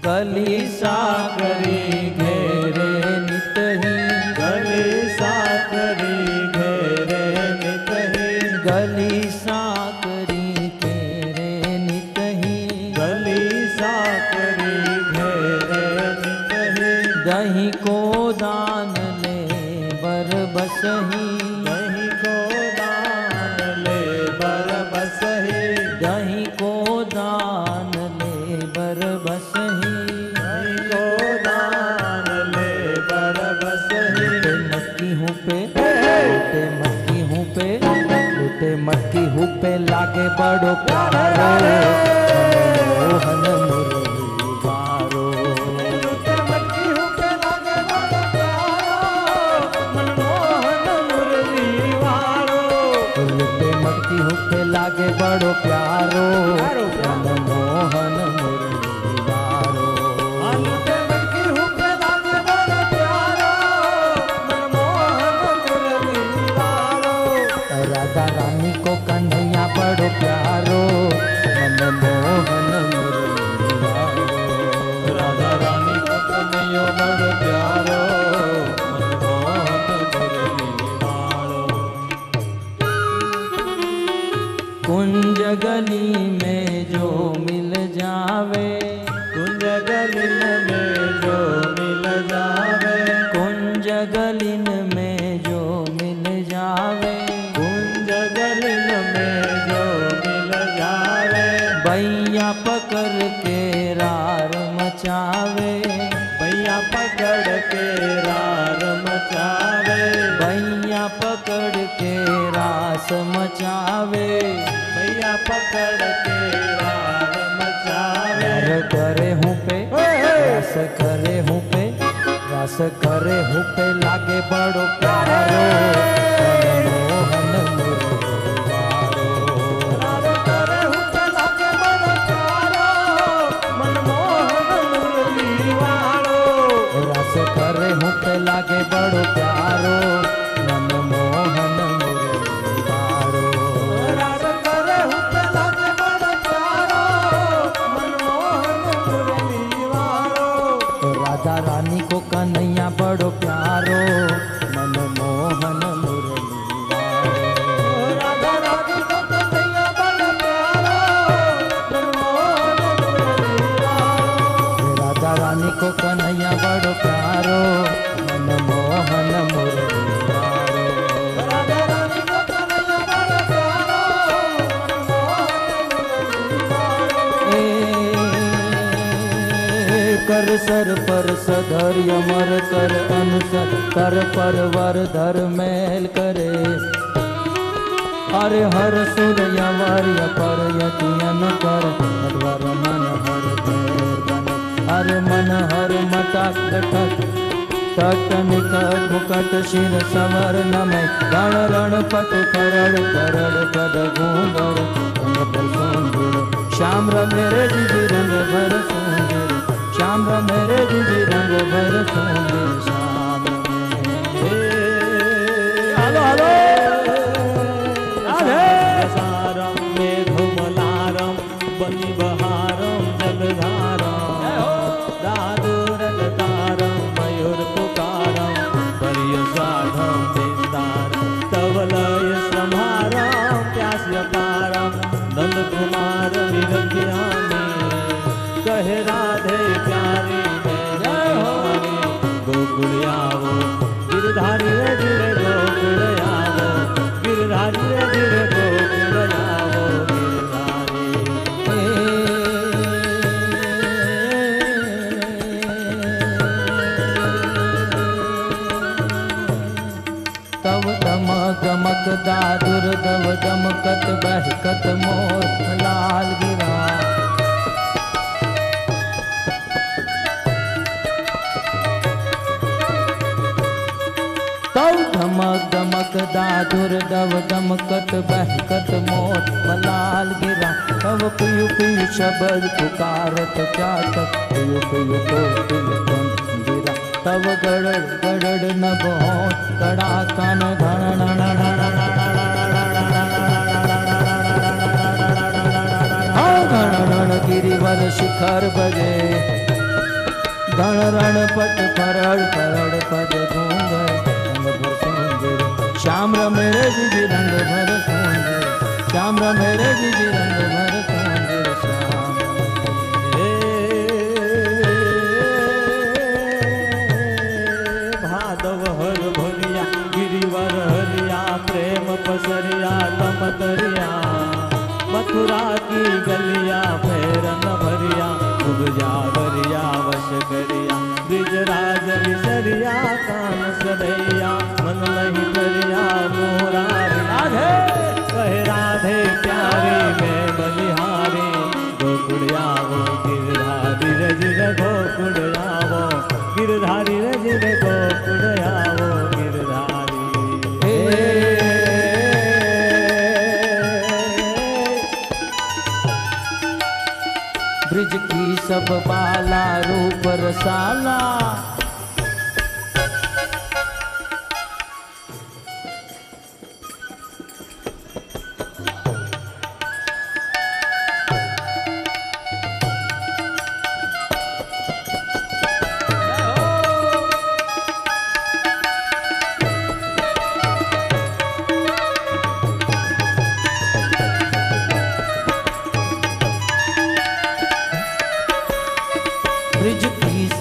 गली साकरी घेरे नितही, गली साकरी घेरे नितही। गली साकरी घेरे नितही। गली साकरी घेरे नितही। दही को दान ले बर बसही, दही को दान ले बर बसही। दही को दान ले बर बसही। दही को दान ले बर बसही। लुटे मक्की हूँ पे, लुटे मक्की हूँ पे, लुटे मक्की हूँ पे लागे बड़ो प्यारो, मनमोहन मुरली वारो। लुटे मक्की हूँ पे लागे बड़ प्यारो, मनमोहन मुरली वारो। लुटे मक्की हूँ पे लागे बड़ो प्यारो, मनमोहन मुरली वारो। लुटे मक्की हूँ पे लागे बड़ प्यारो, मनमोहन गली में जो मिल जावे, कुंज गलिन में जो मिल जावे, कुंज गलिन में जो मिल जावे, कुंज गलिन में जो मिल जावे, भैया पकड़ के रार मचावे, भैया पकड़ के रार मचावे, भैया पकड़ के रास मचावे, भैया पकड़ के रार मचावे। रार करे हूँ पे रास करे हूँ पे, रास करे हूँ पे लागे बड़ो प्यारो, मनमोहन मुरलीवारो। रार करे हूँ पे लागे बड़ो प्यारो, मनमोहन मुरलीवारो। रास करे हूँ पे लागे बड़ो प्यारो, मनमोहन मुरलीवारो। रार करे हूँ पे लागे बड़ो प्यारो, मनमोहन मुरलीवारो। राधा रानी को कन्हैया बड़ो प्यारो, मनमोहन मुरलीवारो। राधा रानी को कन्हैया बड़ो प्यारो, मनमोहन मुरलीवारो। राधा रानी को कन्हैया बड़ो प्यारो, मनमोहन मुरलीवारो। राधा रानी को कन्हैया बड़ो प्यारो, मनमोहन मुरलीवारो। कर सर पर सधर अमर कर अनुसर, कर पर वर धर मैल करे, अरे हर सुर यवर पर यतियन कर, हर मन हर भैर बन, अरे मन हर मटक ठक टक निकट मुकट शिर सवर नमय, गण रण पट करड़ करड़ पद घूंगर, रंग पर सोंदर श्याम मेरे जी रंग भर सोंदर, श्याम मेरे जी रंग भर सोंदर, श्याम हेलो सारम मेघमलारम बलिबहारम जलधारम, दादुरलतारम मयूर पुकारम, परियसाधम बिंदारम, तवलय समारम प्यास्य पारम, नंद कुमार विरज्ञानी, कहे राधे प्यारी मैं बिहारी, गोकुल आवो गिरधारी रे गिरे गोकुल आवो, गिरधारी रे गिरे गोकुल आवो, तव दमक दादुर दव दमकत बहकत मोर लाल गिरा, तव धमक दमक दादुर दव दमकत बहकत मोर मलाल गिरा, तव पियु पियु शब्द पुकारत जातक, पियु पियु तो पियु गिरा, तव गड़ड़ गड़ड़ नभ हो कड़ा कान धन घण गिरिवर शिखर बजे, गण रण पट फरड़ फरड़ पद घूंगर, रंग भर सोंदर श्याम मेरे जी रंग भर सोंदर, श्याम मेरे जी रंग भर सोंदर, श्याम भादव हर भरिया गिरिवर हरिया, प्रेम पसरिया तमतरिया, मथुरा की गलिया फेरन भरिया, उपजा भरिया वश करिया, ब्रिजराज विसरिया कान सरैया, मन लही परिया मोरा राधे, कहे राधे प्यारी मैं बलिहारी, गोकुल आवो गिरधारी रजिर गोकुल आवो, गिरधारी रजिर गोकुल आवो, गिरधारी ब्रिज की सब बाला रूप रसाला,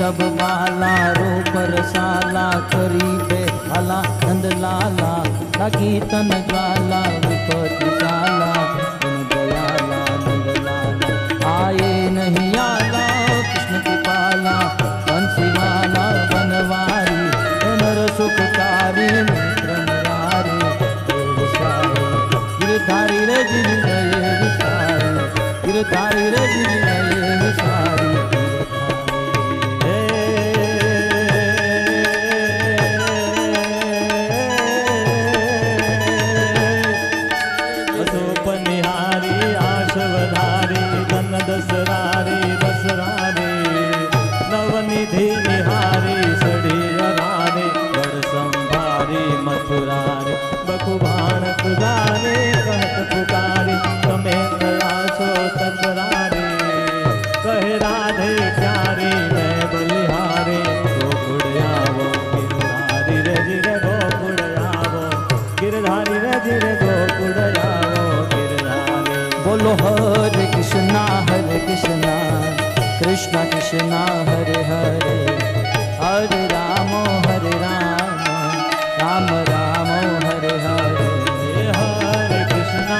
सब बाला रूप रसाला करी पे आला नंद लाला लागी तन ज्वाला विपति साला गुण दयाला नंद लाला आए नहीं आला कृष्ण कृपाला बंसी वाला बनवारी नर सुखकारी नेत्र मुरारी गिरधारी रे गिरधारी विसारी गिरधारी रे गिरधारी विसारी दसरारी बसरारी नवनिधि निहारी सड़ी अरारी बड़ संभारी मथुरारी बखुबाण पुजारी कहत पुकारी तमें दयासो तकरारी कहे राधे प्यारी मैं बलिहारी गोकुड़यावो गिरधारी रे जिरे गोकुड़यावो गिरधारी रे जिरे गोकुड़यावो गिरधारी। बोलो हरे कृष्णा कृष्णा कृष्णा हरे हरे हरे राम राम राम हरे हरे हरे कृष्णा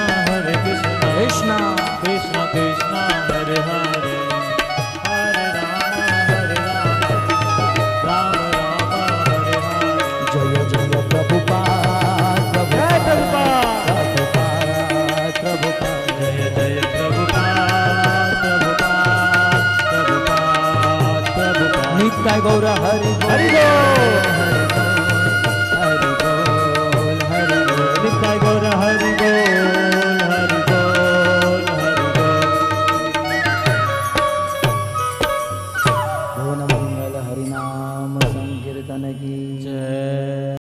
कृष्णा कृष्णा कृष्णा हरे हरे हरे राम राम राम हरे हरे। जय जय प्रभुपाद प्रभुपाद प्रभुपाद प्रभुपाद जय जय प्रभुपाद प्रभुपाद प्रभुपाद प्रभुपाद। नित्य गौर हरि हरि बोल।